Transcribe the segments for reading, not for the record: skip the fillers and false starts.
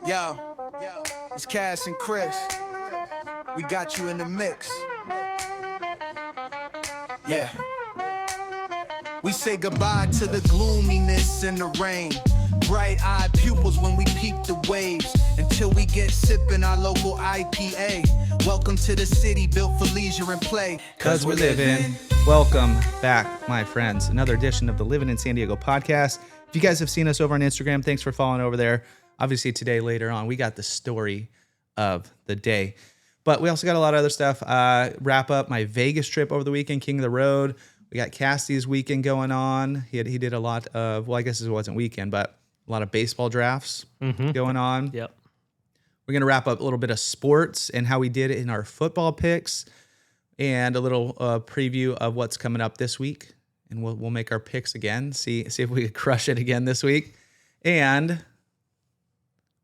Yo, it's Cass and Chris. We got you in the mix. Yeah. We say goodbye to the gloominess and the rain. Bright-eyed pupils when we peep the waves. Until we get sipping our local IPA. Welcome to the city built for leisure and play. Cause we're living. Welcome back, my friends. Another edition of the Livin in San Diego podcast. If you guys have seen us over on Instagram, thanks for following over there. Obviously today, later on, we got the story of the day. But we also got a lot of other stuff. Wrap up my Vegas trip over the weekend, King of the Road. We got Cassidy's weekend going on. He did a lot of, well, I guess it wasn't weekend, but a lot of baseball drafts going on. Yep. We're going to wrap up a little bit of sports and how we did in our football picks and a little preview of what's coming up this week. And we'll make our picks again, see if we could crush it again this week. And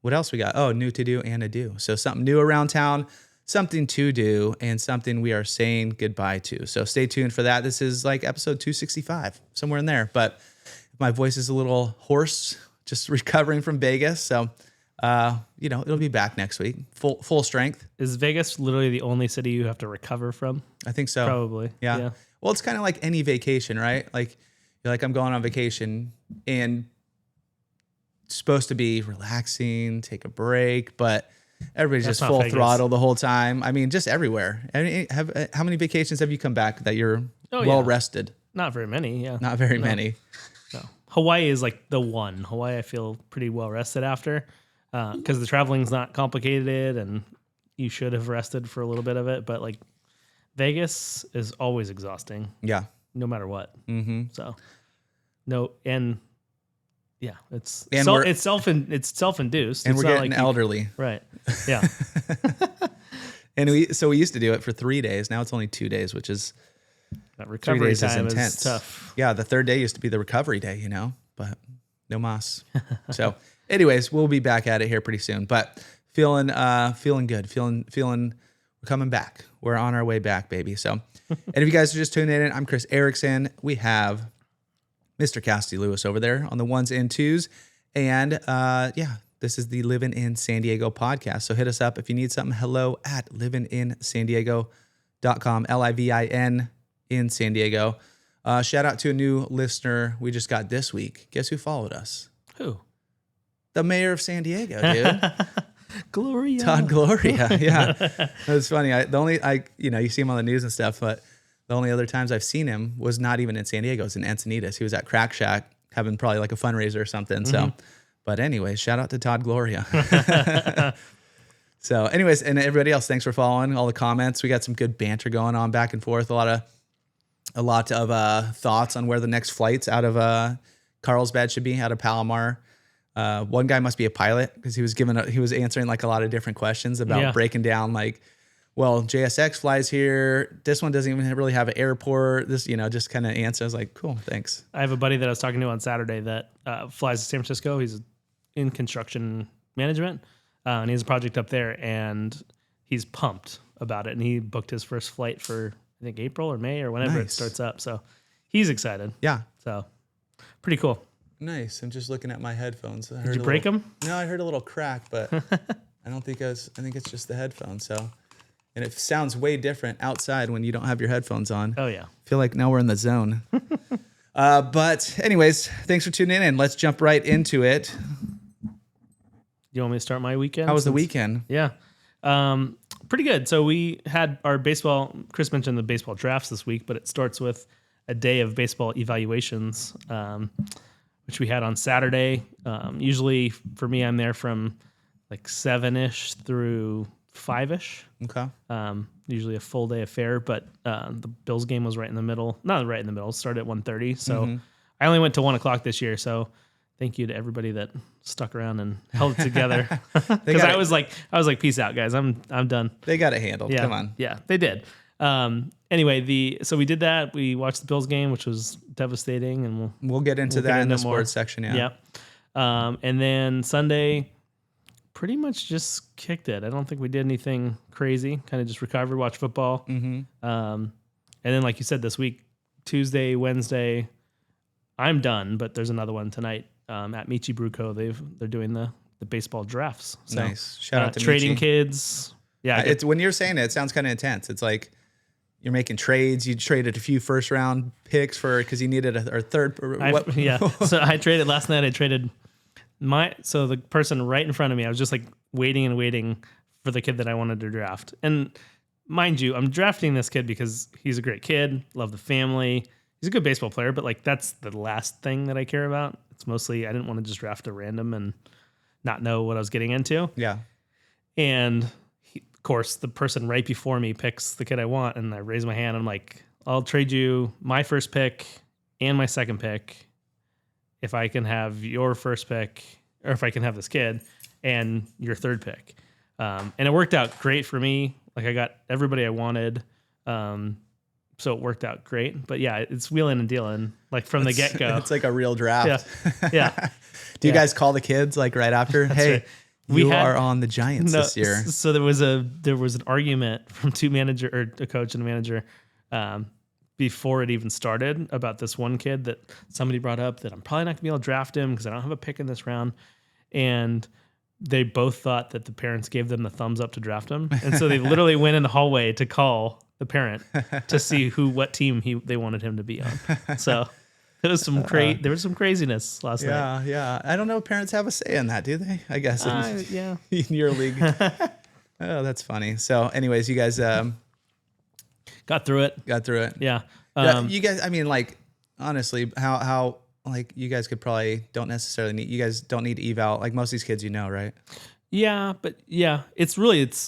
what else we got? Oh, new to do and adieu. So something new around town, something to do, and something we are saying goodbye to. So stay tuned for that. This is like episode 265, somewhere in there. But my voice is a little hoarse, just recovering from Vegas. So, it'll be back next week, full strength. Is Vegas literally the only city you have to recover from? I think so. Probably. Yeah. Well, it's kind of like any vacation, right? Like you're like, I'm going on vacation and it's supposed to be relaxing, take a break, but everybody's That's just not full Vegas. throttle the whole time. I mean, just everywhere. I mean, how many vacations have you come back that you're well rested? Not very many, yeah. Not very many. No. Hawaii is like the one. Hawaii I feel pretty well rested after because the traveling's not complicated and you should have rested for a little bit of it. But like Vegas is always exhausting. Yeah. No matter what. Mm-hmm. So, no, and yeah, it's And self-induced. And It's we're not getting like elderly. right. Yeah. And we used to do it for 3 days. Now it's only 2 days, which is That 3 recovery days is time intense. is tough. Yeah, the third day used to be the recovery day, but no mas. So, anyways, we'll be back at it here pretty soon. But feeling good, feeling we're coming back. We're on our way back, baby. So, and if you guys are just tuning in, I'm Chris Erickson. We have Mr. Cassidy Lewis over there on the ones and twos, and this is the Livin in San Diego podcast. So hit us up if you need something. Hello at livinsandiego.com, LIVIN in San Diego. Shout out to a new listener we just got this week. Guess who followed us? Who? The mayor of San Diego, dude. Gloria. Todd Gloria. Yeah. It's funny. You see him on the news and stuff, but the only other times I've seen him was not even in San Diego. It was in Encinitas. He was at Crack Shack having probably like a fundraiser or something. So, but anyways, shout out to Todd Gloria. So anyways, and everybody else, thanks for following all the comments. We got some good banter going on back and forth. A lot of thoughts on where the next flights out of Carlsbad should be, out of Palomar. One guy must be a pilot because he was answering like a lot of different questions about breaking down like, well, JSX flies here. This one doesn't even really have an airport. This, just kind of answer. I was like, cool, thanks. I have a buddy that I was talking to on Saturday that flies to San Francisco. He's in construction management, and he has a project up there, and he's pumped about it. And he booked his first flight for, I think, April or May or whenever it starts up. So he's excited. Yeah. So pretty cool. Nice. I'm just looking at my headphones. Did you break them? No, I heard a little crack, but I think it's just the headphones. So, and it sounds way different outside when you don't have your headphones on. Oh yeah. I feel like now we're in the zone. But anyways, thanks for tuning in. Let's jump right into it. You want me to start my weekend? How was the weekend? Yeah. Pretty good. So we had our baseball, Chris mentioned the baseball drafts this week, but it starts with a day of baseball evaluations, which we had on Saturday. Usually for me, I'm there from like 7-ish through 5-ish. Okay. Usually a full day affair, but the Bills game was right in the middle. Not right in the middle. Started at 1:30. So I only went to 1 o'clock this year. So thank you to everybody that stuck around and held it together. Because I was like, peace out, guys. I'm done. They got it handled. Yeah, Come on. Yeah, they did. Anyway, so we did that. We watched the Bills game, which was devastating, and we'll get into that in the sports section. Yeah. And then Sunday, pretty much just kicked it. I don't think we did anything crazy. Kind of just recovered, watched football. And then, like you said, this week, Tuesday, Wednesday, I'm done, but there's another one tonight at Michi Brew Co. They're doing the the baseball drafts. So, Nice. Shout out to trading Michi. kids. Yeah, It's when you're saying it sounds kind of intense. It's like you're making trades. You traded a few first round picks because you needed a third. yeah. So I traded last night. I traded so the person right in front of me. I was just like waiting and waiting for the kid that I wanted to draft. And mind you, I'm drafting this kid because he's a great kid. Love the family. He's a good baseball player, but like that's the last thing that I care about. It's mostly I didn't want to just draft a random and not know what I was getting into. Yeah. And of course, the person right before me picks the kid I want, and I raise my hand. I'm like, I'll trade you my first pick and my second pick if I can have your first pick, or if I can have this kid and your third pick. And it worked out great for me. Like I got everybody I wanted. So it worked out great. But yeah, it's wheeling and dealing like from the get go. It's like a real draft. Yeah. Do you guys call the kids like right after? Hey, right. we are on the Giants this year. So there was an argument from a coach and a manager before it even started about this one kid that somebody brought up that I'm probably not gonna be able to draft him because I don't have a pick in this round. And they both thought that the parents gave them the thumbs up to draft him. And so they literally went in the hallway to call the parent to see what team they wanted him to be on. So there was some craziness last night. Yeah. I don't know if parents have a say in that, do they? I guess Yeah. in your league. Oh, that's funny. So anyways, you guys Got through it. Yeah. Yeah. You guys, I mean, like, honestly, how like you guys could probably don't need eval. Like most of these kids, right? Yeah, but yeah,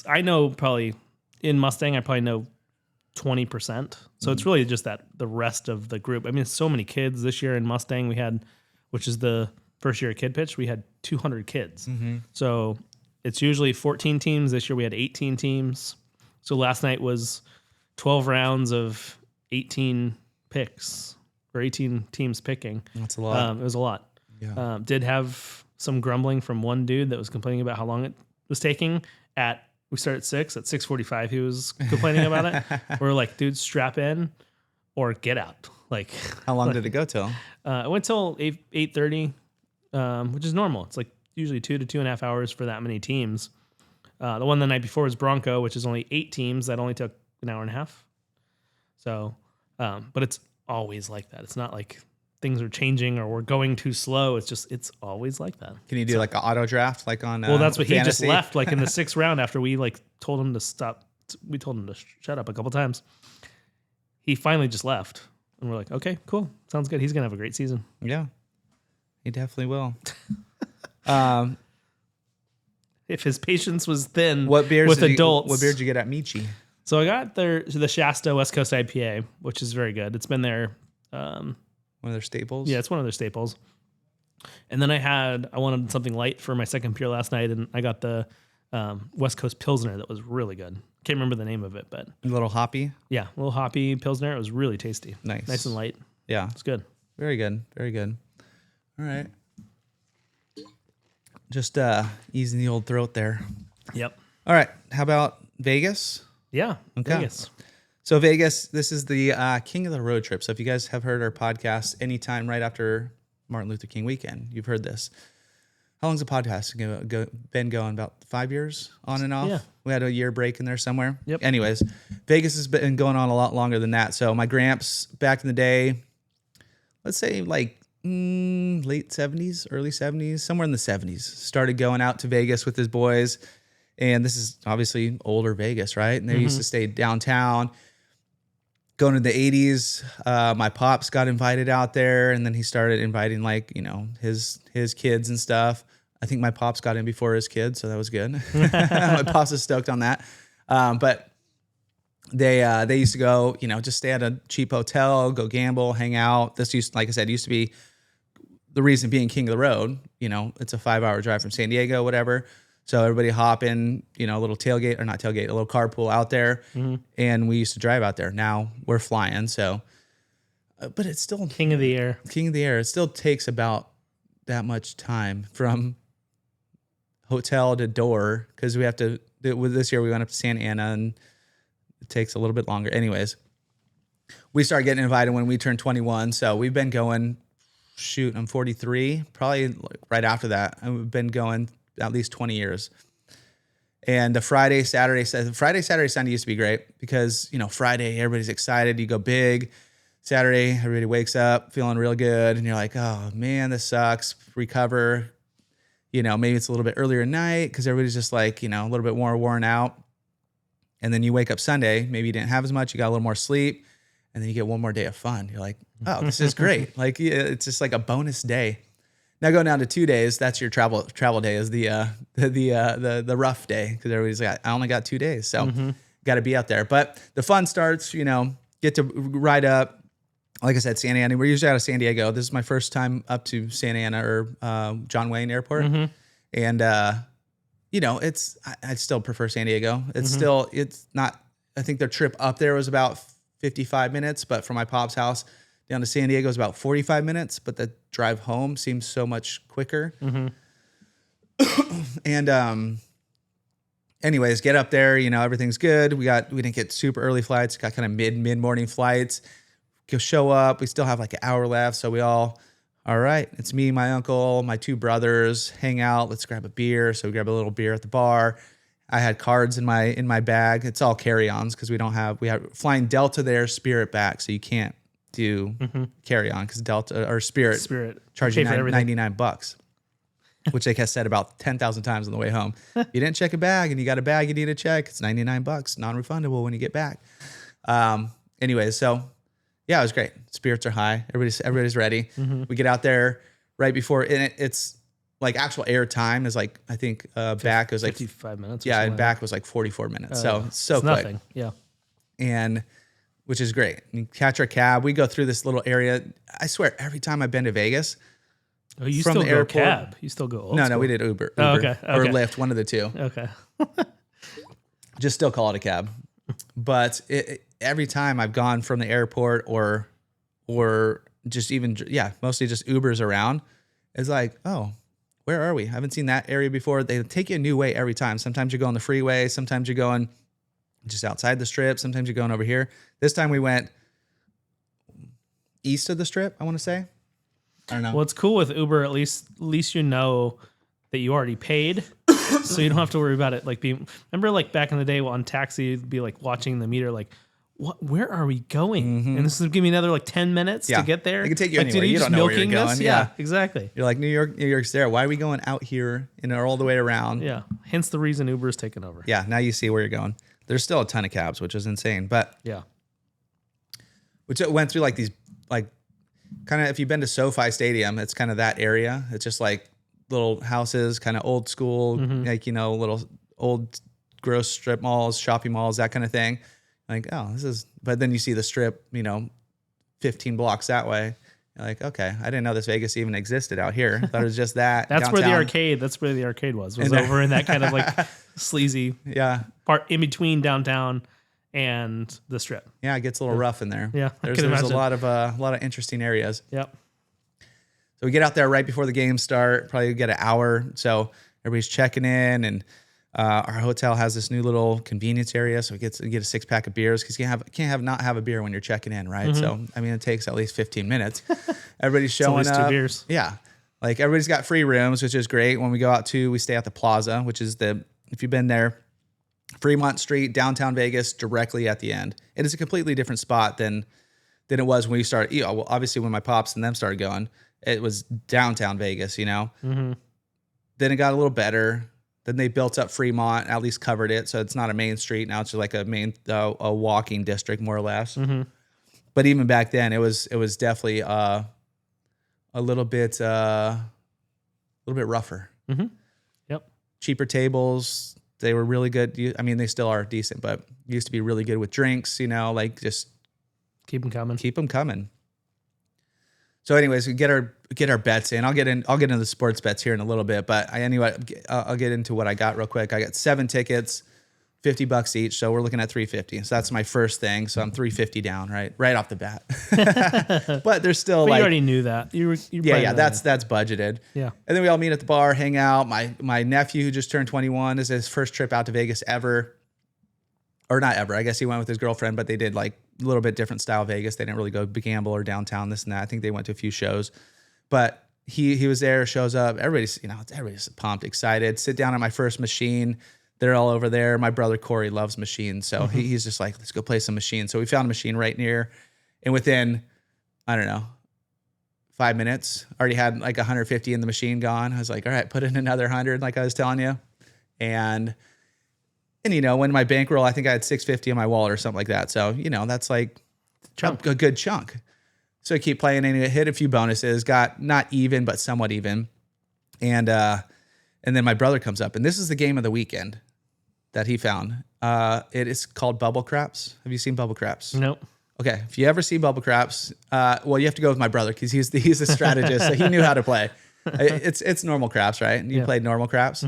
I know probably in Mustang, I probably know 20%. So it's really just that the rest of the group. I mean, so many kids this year in Mustang we had, which is the first year kid pitch, we had 200 kids. So it's usually 14 teams. This year we had 18 teams. So last night was 12 rounds of 18 picks or 18 teams picking. That's a lot. It was a lot. Yeah. Did have some grumbling from one dude that was complaining about how long it was taking. We started at 6. At 6:45, he was complaining about it. We're like, dude, strap in or get out. Like, how long did it go till? It went till 8:30, which is normal. It's like usually 2 to 2.5 hours for that many teams. The one the night before was Bronco, which is only 8 teams. That only took an hour and a half. So, but it's always like that. It's not like things are changing or we're going too slow. It's always like that. Can you do like an auto draft, like on? Well, that's what fantasy? he just left. Like in the 6th round, after we like told him to stop, we told him to shut up a couple times. He finally just left, and we're like, okay, cool, sounds good. He's gonna have a great season. Yeah, he definitely will. If his patience was thin, What beer with did adults? What beer did you get at Michi? So I got the Shasta West Coast IPA, which is very good. It's been there. One of their staples. Yeah, it's one of their staples. And then I wanted something light for my second beer last night, and I got the West Coast Pilsner that was really good. Can't remember the name of it, but A little hoppy. yeah, a little hoppy Pilsner. It was really tasty. Nice and light. Yeah, It's good. very good. Very good. All right. Just easing the old throat there. Yep. All right. How about Vegas? Yeah. Okay. Vegas. So Vegas, this is the King of the Road trip. So if you guys have heard our podcast anytime right after Martin Luther King weekend, you've heard this. How long's the podcast been going? About 5 years on and off? Yeah. We had a year break in there somewhere. Yep. Anyways, Vegas has been going on a lot longer than that. So my gramps back in the day, let's say like late 70s, early 70s, somewhere in the 70s, started going out to Vegas with his boys. And this is obviously older Vegas, right? And they used to stay downtown. Going to the 80s, my pops got invited out there, and then he started inviting his kids and stuff. I think my pops got in before his kids, so that was good. My pops was stoked on that. But they used to go, just stay at a cheap hotel, go gamble, hang out. This used to be the reason being King of the Road. It's a 5-hour drive from San Diego, whatever. So everybody hop in, a little a little carpool out there. And we used to drive out there. Now we're flying. So, but it's still King of the Air. King of the Air. It still takes about that much time from hotel to door. Cause we have to, with this year we went up to Santa Ana and it takes a little bit longer. Anyways, we started getting invited when we turned 21. So we've been going, I'm 43, probably right after that. And we've been going at least 20 years. And the Friday, Saturday, Sunday used to be great because, Friday, everybody's excited. You go big. Saturday, everybody wakes up feeling real good. And you're like, oh, man, this sucks. Recover. Maybe it's a little bit earlier at night because everybody's just like, a little bit more worn out. And then you wake up Sunday. Maybe you didn't have as much. You got a little more sleep. And then you get one more day of fun. You're like, oh, this is great. Like, it's just like a bonus day. Now going down to 2 days, that's your travel day is the rough day because everybody's like, I only got 2 days, so got to be out there. But the fun starts, get to ride up. Like I said, Santa Ana. We're usually out of San Diego. This is my first time up to Santa Ana or John Wayne Airport, and I still prefer San Diego. It's not. I think their trip up there was about 55 minutes, but from my pop's house down to San Diego is about 45 minutes, but the drive home seems so much quicker. And anyways, get up there, everything's good. We didn't get super early flights, got kind of mid-morning flights. Go show up. We still have like an hour left, so we all right, it's me, my uncle, my 2 brothers, hang out, let's grab a beer. So we grab a little beer at the bar. I had cards in my bag. It's all carry-ons because we have flying Delta there, Spirit back, so you can't do carry-on because Delta or Spirit charge you $99, which they said about 10,000 times on the way home. You didn't check a bag and you got a bag you need to check. It's $99, non-refundable when you get back. Anyways, so yeah, it was great. Spirits are high. Everybody's ready. We get out there right before, and it's like actual air time is like, I think back was like 55 minutes. Yeah, and back was like 44 minutes. So it's quick. Nothing. Yeah. And which is great. You catch our cab. We go through this little area. I swear, every time I've been to Vegas, oh, you still go cab. You still go old No, school. we did Uber. Oh, okay. Or Lyft, one of the two. Okay. Just still call it a cab. But every time I've gone from the airport or just even, mostly just Ubers around, it's like, oh, where are we? I haven't seen that area before. They take you a new way every time. Sometimes you go on the freeway. Sometimes you're going just outside the strip. Sometimes you're going over here. This time we went east of the strip, I want to say. I don't know. Well, it's cool with Uber. At least you know that you already paid, so you don't have to worry about it. Like remember, like back in the day on taxi, you'd be like watching the meter, like, what? Where are we going? And this is give me another like 10 minutes to get there. It can take you like, anywhere. Dude, you don't know where you're milking going. this? Yeah, exactly. You're like New York's there. Why are we going out here and all the way around? Yeah. Hence the reason Uber's taken over. Yeah. Now you see where you're going. There's still a ton of cabs, which is insane. But yeah, which it went through like these like kind of, if you've been to SoFi Stadium, it's kind of that area. It's just like little houses, kind of old school, like, little old gross strip malls, shopping malls, that kind of thing. Like, oh, but then you see the strip, 15 blocks that way. You're like, okay, I didn't know this Vegas even existed out here. I thought it was just that. That's downtown. That's where the arcade was over in that kind of like sleazy part in between downtown and the strip. Yeah, it gets a little rough in there. Yeah, there's a lot of interesting areas. Yep. So we get out there right before the games start. Probably get an hour. So everybody's checking in, and our hotel has this new little convenience area. So we get a 6-pack of beers because you can't not have a beer when you're checking in, right? So it takes at least 15 minutes. Everybody's showing up. 2 beers. Yeah, like everybody's got free rooms, which is great. When we go out too, we stay at the Plaza, which is if you've been there, Fremont Street, downtown Vegas, directly at the end. It is a completely different spot than it was when we started. Well, obviously when my pops and them started going, it was downtown Vegas, Then it got a little better. Then they built up Fremont, at least covered it, so it's not a main street now. It's just like a walking district, more or less. But even back then, it was definitely a little bit rougher. Yep. Cheaper tables. They were really good. They still are decent, but used to be really good with drinks. Like just keep them coming. So, anyways, we get our bets in. I'll get into the sports bets here in a little bit, but I'll get into what I got real quick. I got 7 tickets, $50 each, so we're looking at $350. So that's my first thing. So I'm $350 down, right off the bat. But there's still you already knew that. That's budgeted. Yeah. And then we all meet at the bar, hang out. My nephew who just turned 21, this is his first trip out to Vegas ever. Or not ever. I guess he went with his girlfriend, but they did like a little bit different style Vegas. They didn't really go gamble or downtown, this and that. I think they went to a few shows. But he was there, shows up. Everybody's pumped, excited. Sit down at my first machine. They're all over there. My brother Corey loves machines, so he's just like, let's go play some machines. So we found a machine right near, and within, I don't know, 5 minutes, already had like 150 in the machine gone. I was like, all right, put in another 100, like I was telling you, and when my bankroll, I think I had 650 in my wallet or something like that. So that's like a good chunk. So I keep playing and it hit a few bonuses, got not even, but somewhat even. And then my brother comes up, and this is the game of the weekend that he found. It is called Bubble Craps. Have you seen Bubble Craps? Nope. Okay. If you ever see Bubble Craps, well, you have to go with my brother because he's the strategist. So he knew how to play. It's normal craps, right? You played normal craps.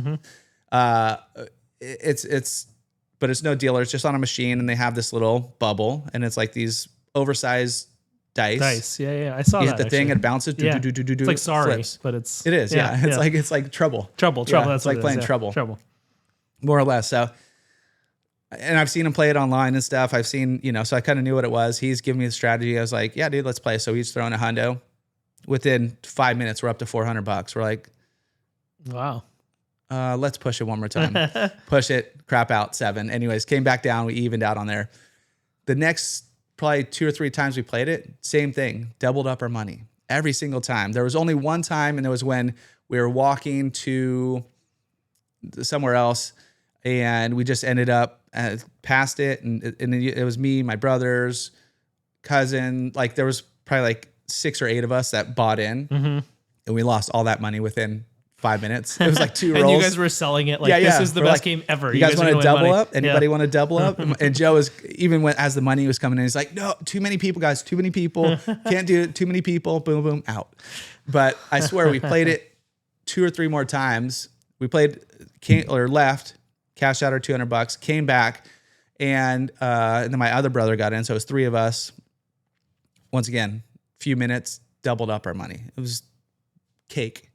But it's no dealer. It's just on a machine, and they have this little bubble, and it's like these oversized dice. Yeah. I saw that. You hit the thing, and it bounces. Yeah. It's like sorry, flips. but It is. Yeah. It's like trouble. Trouble. Yeah, That's it's like playing trouble. Trouble. More or less. So, and I've seen him play it online and stuff. I've seen, so I kind of knew what it was. He's giving me the strategy. I was like, yeah, dude, let's play. So he's throwing a hundo. Within 5 minutes, we're up to $400. We're like, wow. Let's push it one more time. Push it, crap out, 7. Anyways, came back down. We evened out on there. The next probably 2 or 3 times we played it, same thing, doubled up our money every single time. There was only one time, and it was when we were walking to somewhere else, and we just ended up past it, and it was me, my brothers, cousin. Like there was probably like 6 or 8 of us that bought in, and we lost all that money within 5 minutes. It was like 2 rolls. And you guys were selling it like this is the best game ever. You guys want to double up? Anybody Yeah. want to double up? And Joe was even as the money was coming in, he's like, no, too many people, guys, too many people. Can't do it. Too many people. Boom, boom, out. But I swear we played it 2 or 3 more times. We left, cashed out our $200, came back, and then my other brother got in. So it was 3 of us. Once again, few minutes, doubled up our money. It was cake.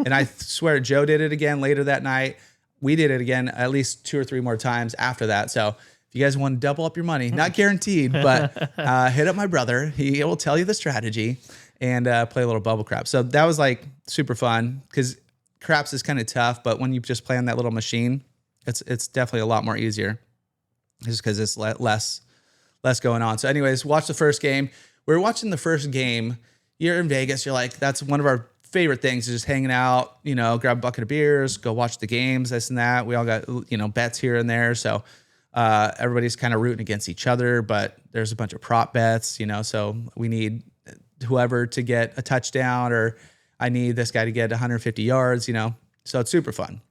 And I swear Joe did it again later that night. We did it again at least 2 or 3 more times after that. So if you guys want to double up your money, not guaranteed, but hit up my brother. He will tell you the strategy and play a little bubble crap. So that was like super fun because craps is kind of tough, but when you just play on that little machine, it's definitely a lot more easier just because it's less going on. So anyways, watch the first game. We were watching the first game. You're in Vegas. You're like, that's one of our favorite things is just hanging out, grab a bucket of beers, go watch the games, this and that. We all got, bets here and there. So everybody's kind of rooting against each other, but there's a bunch of prop bets, so we need whoever to get a touchdown, or I need this guy to get 150 yards, so it's super fun.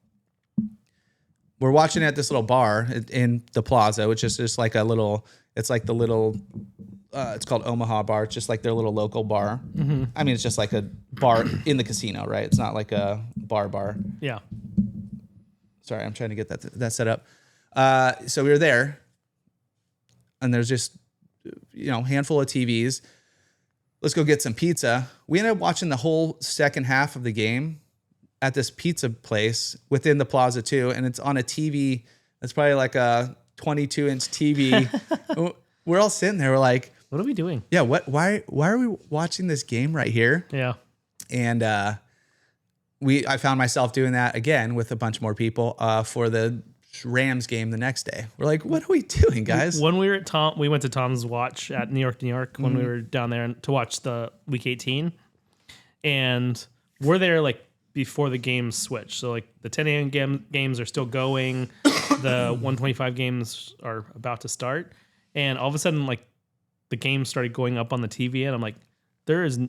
We're watching at this little bar in the plaza, which is just like it's called Omaha Bar. It's just like their little local bar. Mm-hmm. I mean, it's just like a bar in the casino, right? It's not like a bar. Yeah. Sorry, I'm trying to get that set up. So we were there, and there's just, handful of TVs. Let's go get some pizza. We ended up watching the whole second half of the game at this pizza place within the plaza too, and it's on a TV that's probably like a 22-inch TV. We're all sitting there. We're like, what are we doing? Yeah. Why are we watching this game right here? Yeah. And I found myself doing that again with a bunch more people for the Rams game the next day. We're like, what are we doing, guys? When we were at we went to Tom's Watch at New York when we were down there to watch the Week 18, and we're there like before the games switch. So like the 10 a.m. games are still going. The 125 games are about to start. And all of a sudden, like, the game started going up on the TV, and I'm like, there is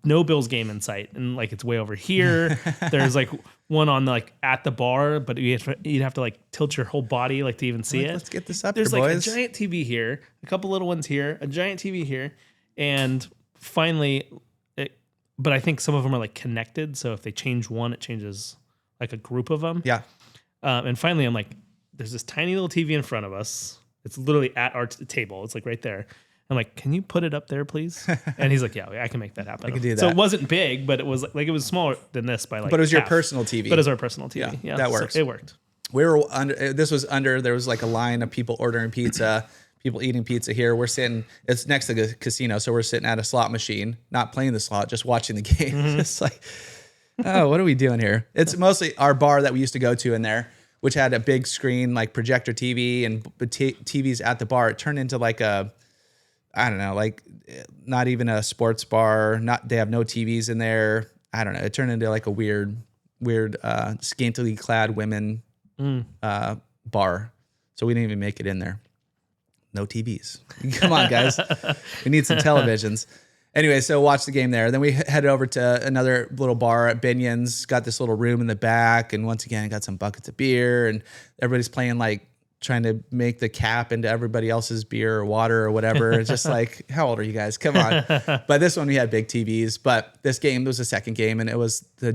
no Bills game in sight. And, like, it's way over here. There's, like, one on, like, at the bar, but you'd have to, like, tilt your whole body, like, to even see it. Let's get this up There's, here, like, boys. a giant TV here, a couple little ones here, a giant TV here. And finally, but I think some of them are, like, connected. So if they change one, it changes, like, a group of them. Yeah. And finally, I'm like, there's this tiny little TV in front of us. It's literally at our table. It's like right there. I'm like, can you put it up there, please? And he's like, yeah, I can make that happen. I can do that. So it wasn't big, but it was like it was smaller than this by like. But it was your half. personal TV. But it was our personal TV. Yeah, that works. So it worked. We were under. There was like a line of people ordering pizza. people eating pizza here. We're sitting, it's next to the casino. So we're sitting at a slot machine, not playing the slot, just watching the game. It's like, oh, what are we doing here? It's mostly our bar that we used to go to in there, which had a big screen, like projector TV and TVs at the bar. It turned into like a, I don't know, like not even a sports bar. They have no TVs in there. I don't know. It turned into like a weird, scantily clad women bar. So we didn't even make it in there. No TVs. Come on, guys. We need some televisions. Anyway, so watch the game there. Then we headed over to another little bar at Binion's. Got this little room in the back. And once again, got some buckets of beer. And everybody's playing like trying to make the cap into everybody else's beer or water or whatever. It's just like, how old are you guys? Come on. But this one, we had big TVs. But this game was the second game. And it was the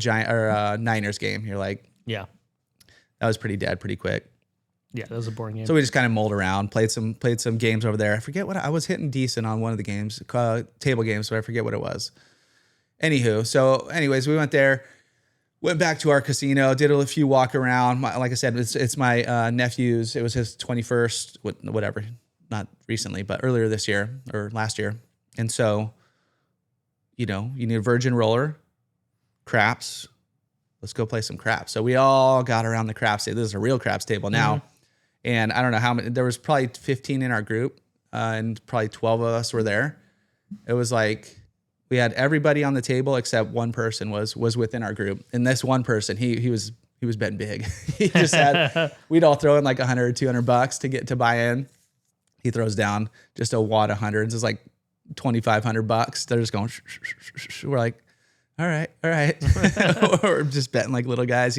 Niners game. You're like, Yeah. that was pretty dead pretty quick. Yeah, that was a boring game. So we just kind of mulled around, played some games over there. I forget what I was hitting decent on one of the games, table games, but I forget what it was. Anywho, so anyways, we went there, went back to our casino, did a few walk around. Like I said, it's my nephew's. It was his 21st, whatever, not recently, but earlier this year or last year. And so, you need a virgin roller, craps. Let's go play some craps. So we all got around the craps table. This is a real craps table now. And I don't know how many, there was probably 15 in our group, and probably 12 of us were there. It was like, we had everybody on the table except one person was within our group. And this one person, he was betting big. He just had, we'd all throw in like $100 or $200 to buy in. He throws down just a wad of hundreds. It's like $2,500. They're just going, we're like, all right. We're just betting like little guys,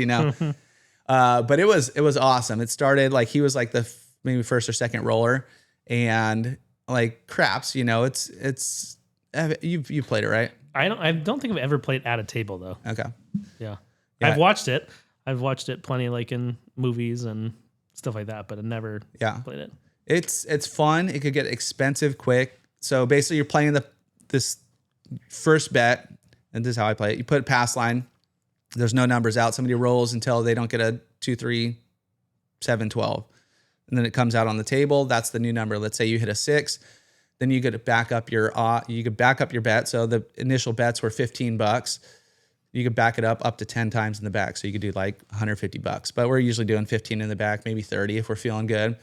But it was awesome. It started like he was like the maybe first or second roller, and like craps, it's you've played it, right? I don't think I've ever played at a table though. Okay. Yeah. Yeah. I've watched it. I've watched it plenty, like in movies and stuff like that, but I've never played it. It's fun. It could get expensive quick. So basically you're playing this first bet, and this is how I play it. You put a pass line. There's no numbers out. Somebody rolls until they don't get a 2, 3, 7, 12. And then it comes out on the table. That's the new number. Let's say you hit a 6. Then you get to back up your bet. So the initial bets were $15. You could back it up to 10 times in the back. So you could do like $150. But we're usually doing 15 in the back, maybe 30 if we're feeling good.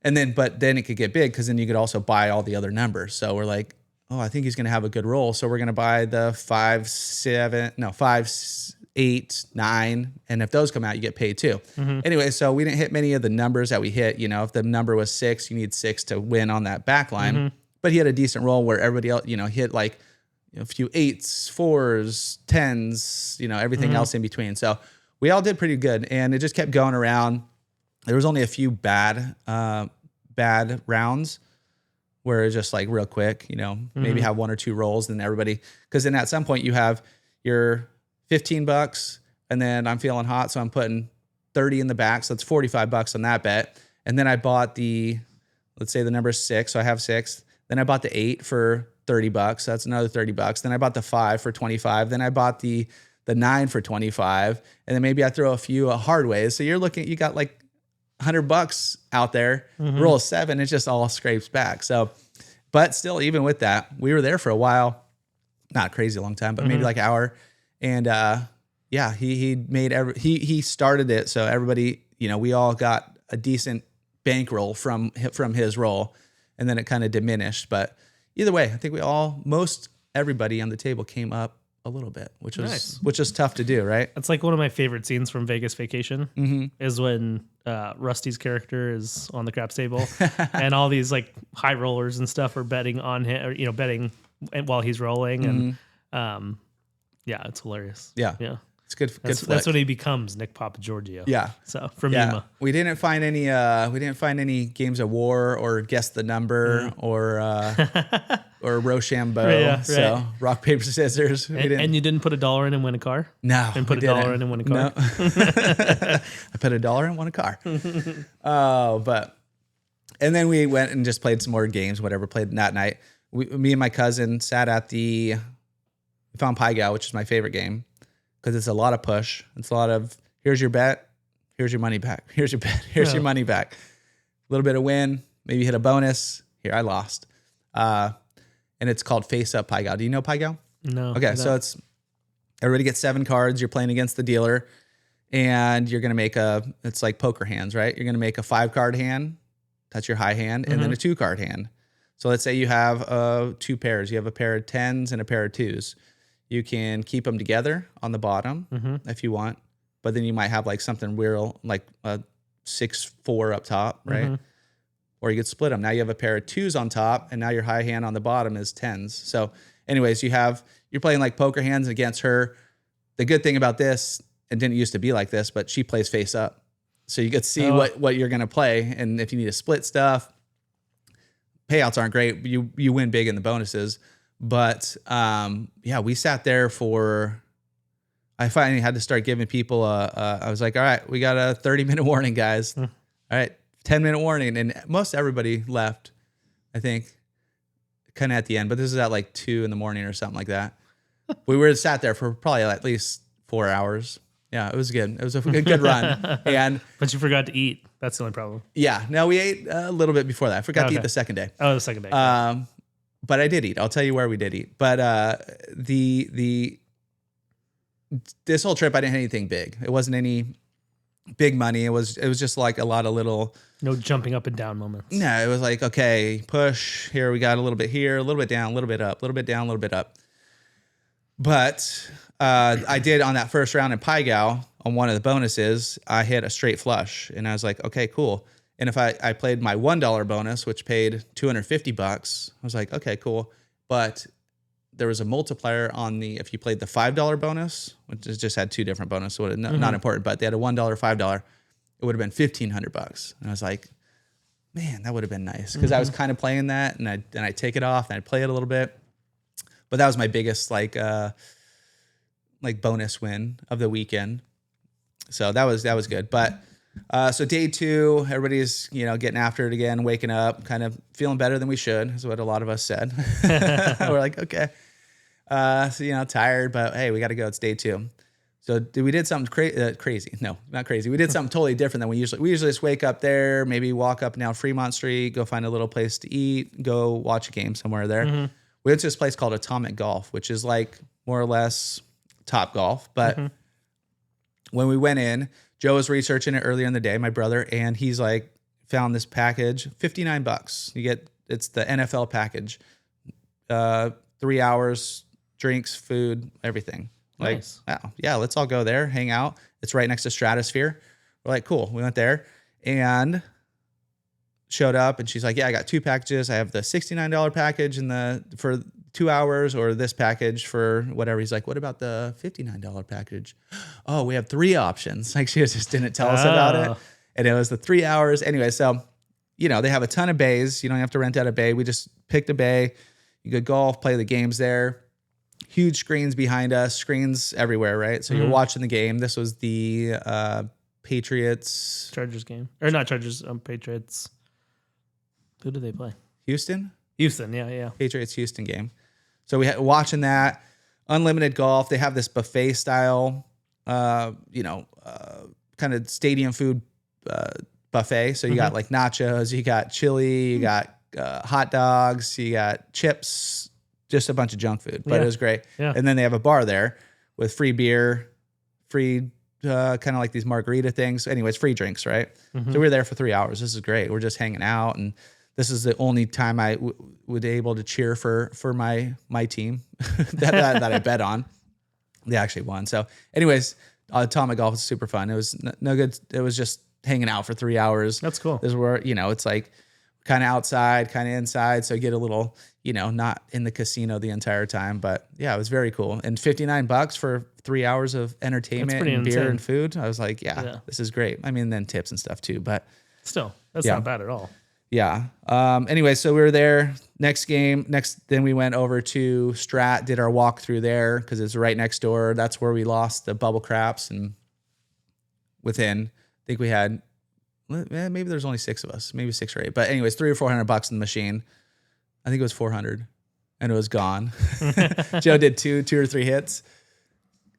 And then, but then it could get big because then you could also buy all the other numbers. So we're like, oh, I think he's going to have a good roll. So we're going to buy the 5, 8, 9, and if those come out, you get paid too. Anyway, so we didn't hit many of the numbers that we hit. If the number was 6, you need 6 to win on that back line. But he had a decent roll where everybody else, hit like a few 8s, 4s, 10s, everything else in between. So we all did pretty good, and it just kept going around. There was only a few bad rounds where it's just like real quick, maybe have 1 or 2 rolls, and then everybody, because then at some point you have your $15, and then I'm feeling hot, so I'm putting 30 in the back, so that's $45 on that bet. And then I bought let's say the number is 6, so I have 6. Then I bought the 8 for $30, so that's another $30. Then I bought the 5 for 25. Then I bought the 9 for 25, and then maybe I throw a few hard ways. So you got like $100 out there. Roll a 7, it just all scrapes back. So, but still, even with that, we were there for a while, not crazy long time, but maybe like an hour. And he started it, so everybody, we all got a decent bankroll from his roll, and then it kind of diminished. But either way, I think most everybody on the table came up a little bit, which is tough to do, right? That's like one of my favorite scenes from Vegas Vacation is when Rusty's character is on the craps table and all these like high rollers and stuff are betting on him, or betting while he's rolling, and yeah, it's hilarious. Yeah. It's good. That's when he becomes Nick Papa Giorgio. Yeah. So from Yuma. We didn't find any games of war or guess the number or Rochambeau. Yeah, so rock, paper, scissors. And you didn't put $1 in and win a car? No. And put $1 in and win a car? No. I put $1 and won a car. And then we went and just played some more games, whatever, played that night. Me and my cousin sat at we found Pie Gal, which is my favorite game, because it's a lot of push. It's a lot of, here's your bet, here's your money back. Here's your bet, here's your money back. A little bit of win, maybe hit a bonus. Here, I lost. And it's called Face Up Pai Gow. Do you know Pai Gow? No. Okay, so it's everybody gets 7 cards. You're playing against the dealer, and you're gonna make it's like poker hands, right? You're gonna make a 5-card hand, that's your high hand, and then a 2-card hand. So let's say you have 2 pairs. You have a pair of 10s and a pair of 2s. You can keep them together on the bottom if you want, but then you might have like something weird, like a 6-4 up top, right? Or you could split them. Now you have a pair of 2s on top, and now your high hand on the bottom is 10s. So anyways, you're playing like poker hands against her. The good thing about this, it didn't used to be like this, but she plays face up. So you get to see what you're going to play. And if you need to split stuff, payouts aren't great. You win big in the bonuses. But we sat there I finally had to start giving people I was like, all right, we got a 30-minute warning, guys. All right, 10-minute warning. And most everybody left, I think, kind of at the end. But this is at like 2 a.m. or something like that. We were sat there for probably at least 4 hours. Yeah, it was good. It was a good run. But you forgot to eat. That's the only problem. Yeah. No, we ate a little bit before that. I forgot to eat the second day. Oh, the second day. But I did eat. I'll tell you where we did eat. But this whole trip, I didn't have anything big. It wasn't any big money. It was just like a lot of little. No jumping up and down moments. No, it was like, okay, push. Here we got a little bit here, a little bit down, a little bit up, a little bit down, a little bit up. But I did on that first round in Pai Gow, on one of the bonuses, I hit a straight flush. And I was like, okay, cool. And if I played my $1 bonus, which paid $250, I was like, okay, cool. But there was a multiplier on if you played the $5 bonus, which just had 2 different bonuses, so not important, but they had a $1, $5, it would have been $1,500. And I was like, man, that would have been nice. Because I was kind of playing that, and I'd take it off and I'd play it a little bit. But that was my biggest like bonus win of the weekend. So that was good. But so day 2, everybody's getting after it again, waking up, kind of feeling better than we should, is what a lot of us said. We're like, okay, so tired, but hey, we got to go. It's day 2. So we did something crazy. No, not crazy. We did something totally different than we usually just wake up there, maybe walk up and down Fremont Street, go find a little place to eat, go watch a game somewhere there. We went to this place called Atomic Golf, which is like more or less Top Golf. But when we went in, Joe was researching it earlier in the day, my brother, and he's like, found this package, $59. It's the NFL package, 3 hours, drinks, food, everything. Like, nice. Wow, yeah, let's all go there, hang out. It's right next to Stratosphere. We're like, cool. We went there and showed up, and she's like, yeah, I got 2 packages. I have the $69 package for 2 hours, or this package for whatever. He's like, what about the $59 package? Oh, we have 3 options. Like, she just didn't tell us about it. And it was the 3 hours. Anyway, so, they have a ton of bays. You don't have to rent out a bay. We just picked a bay. You could golf, play the games there. Huge screens behind us, screens everywhere, right? So you're watching the game. This was the Patriots. Chargers game. Or not Chargers, Patriots. Who did they play? Houston, yeah. Patriots Houston game. So we had watching that. Unlimited golf. They have this buffet style, kind of stadium food buffet. So you got like nachos, you got chili, you got hot dogs, you got chips, just a bunch of junk food. But it was great. Yeah. And then they have a bar there with free beer, free kind of like these margarita things. Anyways, free drinks, right? So we were there for 3 hours. This is great. We're just hanging out, and this is the only time I would be able to cheer for my team that I bet on. They actually won. So anyways, Atomic Golf was super fun. It was no good. It was just hanging out for 3 hours. That's cool. This is where, it's like kind of outside, kind of inside. So you get a little, not in the casino the entire time, but yeah, it was very cool. And $59 for 3 hours of entertainment and beer and food. I was like, yeah, this is great. I mean, then tips and stuff too, but still, that's not bad at all. Yeah. Anyway, so we were there. Then we went over to Strat, did our walk through there because it's right next door. That's where we lost the bubble craps, and I think we had, maybe there's only 6 of us, maybe 6 or 8. But anyways, $300 or $400 in the machine. I think it was 400, and it was gone. Joe did two or 3 hits,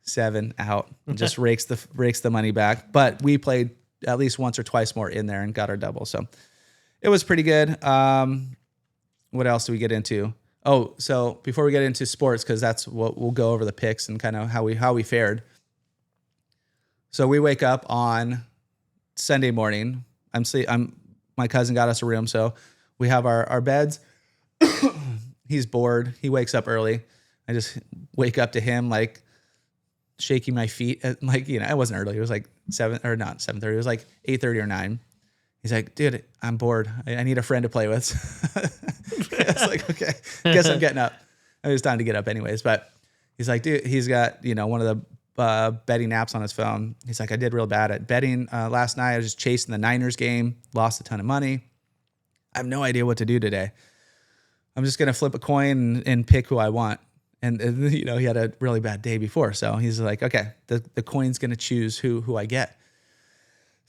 7 out, and just rakes the money back. But we played at least once or twice more in there and got our double. So It was pretty good. What else do we get into? Oh, so before we get into sports, because that's what we'll go over the picks and kind of how we fared. So we wake up on Sunday morning. My cousin got us a room, so we have our beds. He's bored. He wakes up early. I just wake up to him like shaking my feet. Like, you know, it wasn't early. It was like 7:30. It was like 8:30 or 9. He's like, dude, I'm bored. I need a friend to play with. I was like, okay, guess I'm getting up. It was time to get up anyways. But he's like, dude, he's got, you know, one of the betting apps on his phone. He's like, I did real bad at betting last night. I was just chasing the Niners game, lost a ton of money. I have no idea what to do today. I'm just going to flip a coin and pick who I want. And, you know, he had a really bad day before. So he's like, okay, the coin's going to choose who I get.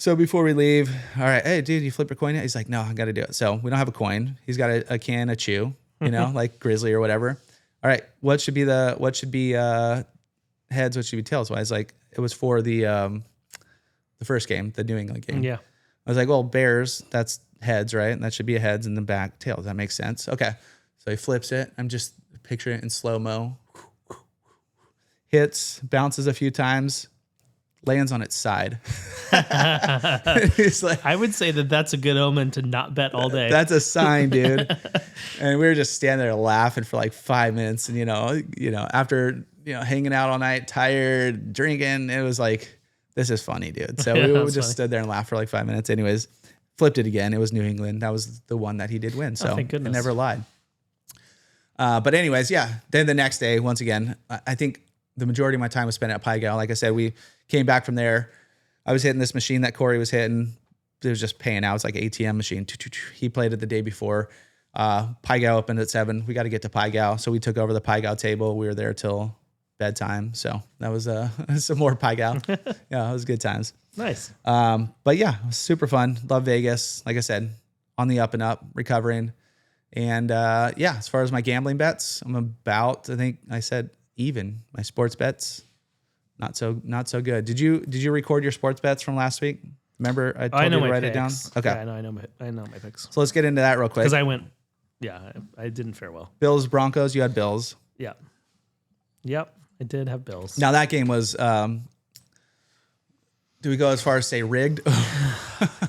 So before we leave, all right, hey, dude, you flip your coin yet? He's like, no, I got to do it. So we don't have a coin. He's got a can of chew, you know, like Grizzly or whatever. All right, what should be heads? What should be tails? Well, I was like, it was for the first game, the New England game. Yeah. I was like, well, Bears, that's heads, right? And that should be a heads, and the back tails. That makes sense. Okay. So he flips it. I'm just picturing it in slow-mo. Hits, bounces a few times, lands on its side. He's like, I would say that's a good omen to not bet all day. That's a sign, dude. And we were just standing there laughing for like 5 minutes. And, you know, after, you know, hanging out all night, tired, drinking, it was like, this is funny, dude. So we just stood there and laughed for like 5 minutes. Anyways, flipped it again. It was New England. That was the one that he did win. So thank goodness. I never lied. But anyways, yeah. Then the next day, once again, I think the majority of my time was spent at Pie Gal. Like I said, we came back from there. I was hitting this machine that Corey was hitting. It was just paying out. It's like an ATM machine. He played it the day before. Pie Gal opened at 7. We got to get to Pie Gal. So we took over the Pie Gal table. We were there till bedtime. So that was some more Pie Gal. Yeah, it was good times. Nice. But yeah, it was super fun. Love Vegas. Like I said, on the up and up, recovering. And yeah, as far as my gambling bets, I'm about, I think I said even. My sports bets, not so good. Did you record your sports bets from last week? Remember I told you to write it down? Okay. Yeah, I know my picks. So let's get into that real quick. Because I didn't fare well. Bills, Broncos, you had Bills. Yeah. Yep, I did have Bills. Now that game was, do we go as far as say rigged?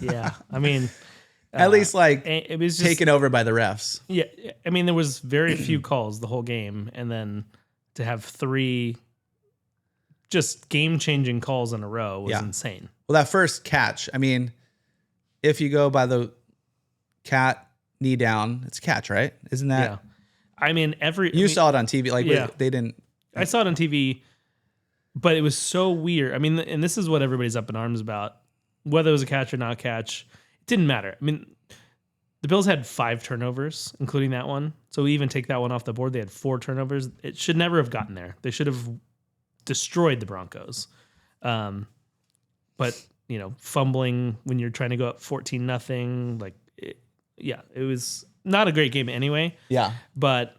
Yeah, I mean, at least like it was just, taken over by the refs. Yeah, I mean, there was very few calls the whole game, and then to have 3 just game-changing calls in a row was insane. Well, that first catch, I mean, if you go by the cat knee down, it's a catch, right? Isn't that? Yeah. I mean, you saw it on TV. Like, yeah. They didn't. I saw it on TV, but it was so weird. I mean, and this is what everybody's up in arms about, whether it was a catch or not a catch. It didn't matter. I mean, the Bills had 5 turnovers, including that one. So we even take that one off the board. They had 4 turnovers. It should never have gotten there. They should have destroyed the Broncos. But, you know, fumbling when you're trying to go up 14-0, like, it was not a great game anyway. Yeah. But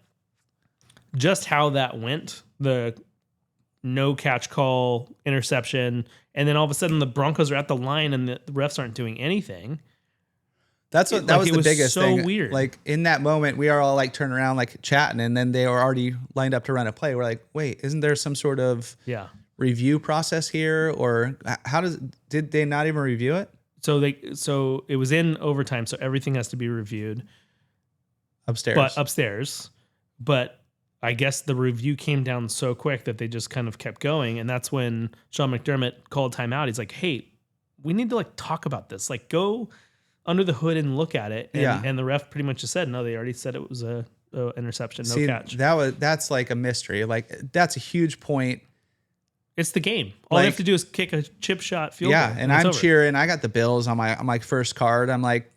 just how that went, the no catch call, interception, and then all of a sudden the Broncos are at the line and the refs aren't doing anything. That was the biggest so thing. Weird. Like in that moment, we are all like turning around, like chatting, and then they were already lined up to run a play. We're like, wait, isn't there some sort of review process here, or did they not even review it? So it was in overtime, so everything has to be reviewed upstairs. But I guess the review came down so quick that they just kind of kept going, and that's when Sean McDermott called timeout. He's like, hey, we need to like talk about this. Like, go under the hood and look at it. And the ref pretty much just said, no, they already said it was a interception, no catch. That's like a mystery. Like that's a huge point. It's the game. All you have to do is kick a chip shot field goal. Yeah, and I'm cheering. I got the Bills on my first card. I'm like,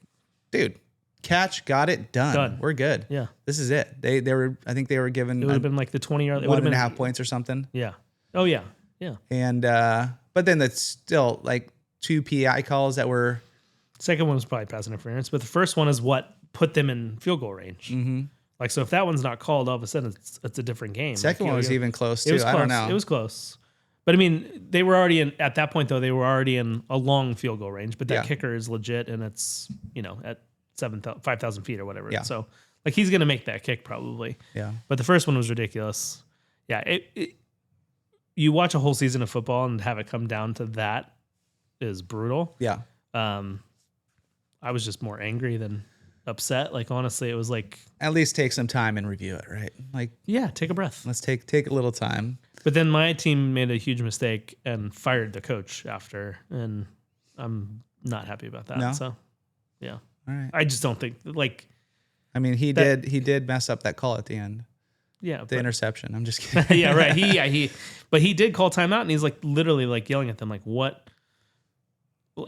dude, catch, got it, done. We're good. Yeah, this is it. They were. I think they were given. It would have been like the 20-yard. 1.5 points or something. Yeah. Oh yeah. Yeah. And but then that's still like 2 PI calls that were. Second one was probably pass interference, but the first one is what put them in field goal range. Mm-hmm. Like, so if that one's not called, all of a sudden it's a different game. Second one was even close too. It was close. I don't know. It was close. But I mean, they were already at that point though, they were already in a long field goal range, but that kicker is legit and it's, at 5,000 feet or whatever. Yeah. So like he's gonna make that kick probably. Yeah. But the first one was ridiculous. Yeah, you watch a whole season of football and have it come down to that is brutal. Yeah. I was just more angry than upset. Like honestly, it was like At least take some time and review it, right? Like, yeah, take a breath. let's take a little time. But then my team made a huge mistake and fired the coach after, and I'm not happy about that. No? So yeah, All right. I just don't think like I mean, he did mess up that call at the end, yeah, the interception. I'm just kidding. yeah, right. But he did call timeout, and he's like literally like yelling at them, like, "What?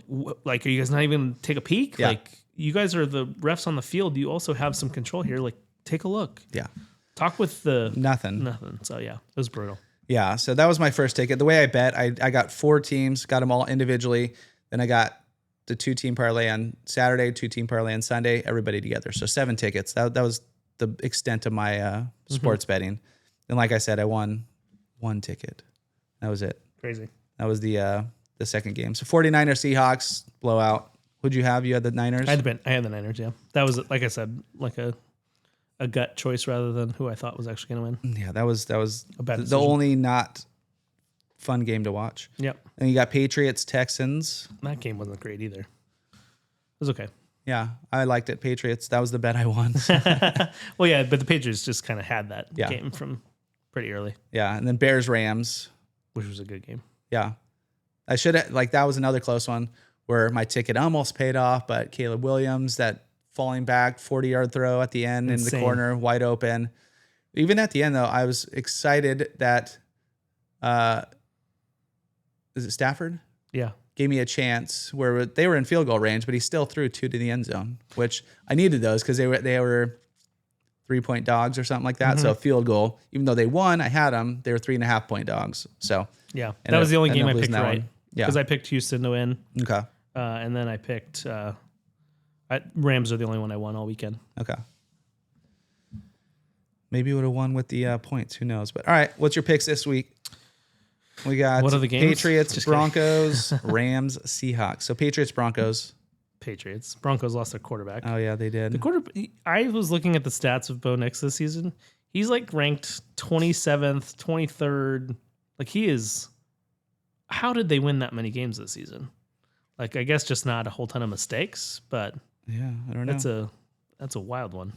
Like, are you guys not even gonna take a peek? Yeah. Like, you guys are the refs on the field. You also have some control here. Like, take a look. Yeah. Talk with the Nothing. So yeah, it was brutal. Yeah. So that was my first ticket. The way I bet, I got 4 teams, got them all individually. Then I got the 2-team parlay on Saturday, 2-team parlay on Sunday, everybody together. So 7 tickets. That was the extent of my sports betting. And like I said, I won 1 ticket. That was it. Crazy. That was the second game. So 49ers Seahawks blowout. Who'd you have? You had the Niners? I had the Niners. Yeah, that was like I said, like a gut choice rather than who I thought was actually going to win. Yeah, that was A bad the decision. only not fun game to watch. Yep. And you got Patriots Texans. That game wasn't great either. It was okay. Yeah, I liked it. Patriots. That was the bet I won. Well, yeah, but the Patriots just kind of had that Yeah. game from pretty early, Yeah, and then Bears Rams. which was a good game. Yeah, I should have that was another close one where my ticket almost paid off, but Caleb Williams, that falling back 40-yard throw at the end in the Insane. corner, wide open. Even at the end though, I was excited that is it Stafford? Yeah. Gave me a chance where they were in field goal range, but he still threw 2 to the end zone, which I needed those because they were 3-point dogs or something like that. So field goal, even though they won, I had them. They were 3.5-point dogs. So Yeah. ended That was the up- only ended game up I losing picked that right. one. Yeah. Because I picked Houston to win. Okay. And then I picked Rams are the only one I won all weekend. Okay. Maybe would have won with the points. Who knows? But all right, what's your picks this week? We got What are the games? Patriots, Just kidding. Broncos, Rams, Seahawks. So Patriots, Broncos. Patriots. Broncos lost their quarterback. Oh yeah, they did. I was looking at the stats of Bo Nix this season. He's like ranked 27th, 23rd. Like he is. How did they win that many games this season? Like I guess just not a whole ton of mistakes, but Yeah, I don't know. that's a wild one.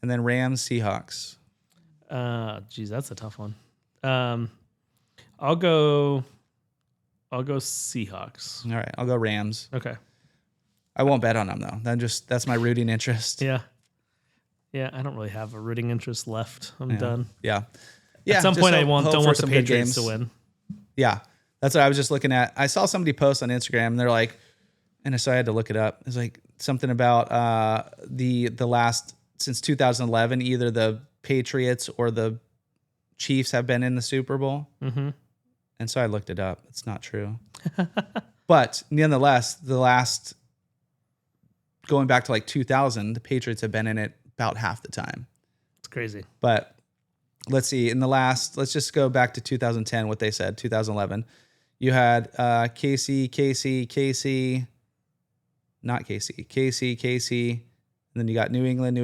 And then Rams, Seahawks. Geez, that's a tough one. I'll go Seahawks. All right, I'll go Rams. Okay. I won't bet on them though. That's my rooting interest. Yeah. Yeah, I don't really have a rooting interest left. I'm done. Yeah. Yeah. At some just point, I hope don't for want the some good Patriots to games. win. Yeah, that's what I was just looking at. I saw somebody post on Instagram, and they're like, and so I had to look it up. It's like something about the last since 2011, either the Patriots or the Chiefs have been in the Super Bowl. Mm-hmm. And so I looked it up. It's not true. But nonetheless, the last going back to like 2000, the Patriots have been in it about half the time. It's crazy. But let's see. Let's just go back to 2010, what they said, 2011. You had KC, not KC. And then you got New England,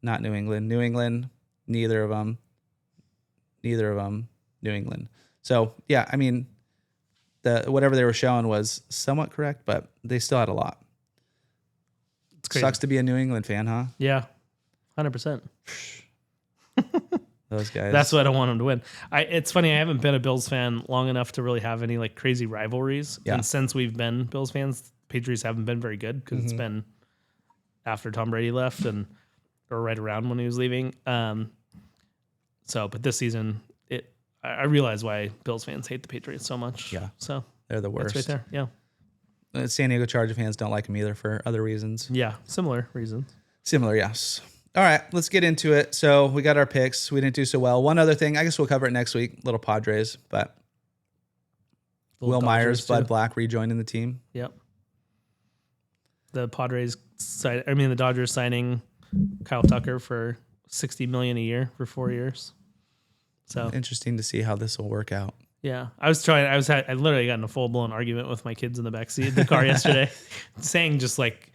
not New England, neither of them, New England. So, yeah, I mean, whatever they were showing was somewhat correct, but they still had a lot. It's crazy. Sucks to be a New England fan, huh? Yeah, 100%. Those guys. That's why I don't want them to win. It's funny. I haven't been a Bills fan long enough to really have any like crazy rivalries. Yeah. And since we've been Bills fans, Patriots haven't been very good because it's been after Tom Brady left or right around when he was leaving. But this season, I realize why Bills fans hate the Patriots so much. Yeah. So They're the worst. that's right there. Yeah. San Diego Charger fans don't like them either for other reasons. Yeah. Similar reasons. Similar, yes. All right, let's get into it. So we got our picks. We didn't do so well. One other thing, I guess we'll cover it next week. Little Padres, but Little Will Myers, Dodgers, Bud too. Black rejoining the team. Yep. The the Dodgers signing Kyle Tucker for $60 million a year for 4 years. So Interesting to see how this will work out. yeah, I literally got in a full blown argument with my kids in the backseat of the car yesterday, saying just like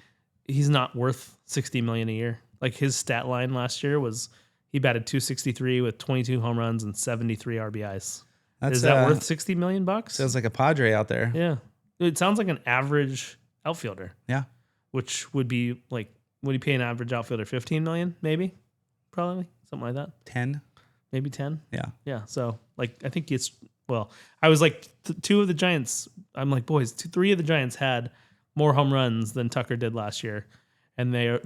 he's not worth $60 million a year. Like his stat line last year was he batted .263 with 22 home runs and 73 RBIs. Is that worth $60 million? Sounds like a Padre out there. Yeah. It sounds like an average outfielder. Yeah. Which would be like, would you pay an average outfielder 15 million? Maybe, probably something like that. 10, maybe 10. Yeah. Yeah. So like, I think I was like two of the Giants. I'm like, boys, three of the Giants had more home runs than Tucker did last year. And they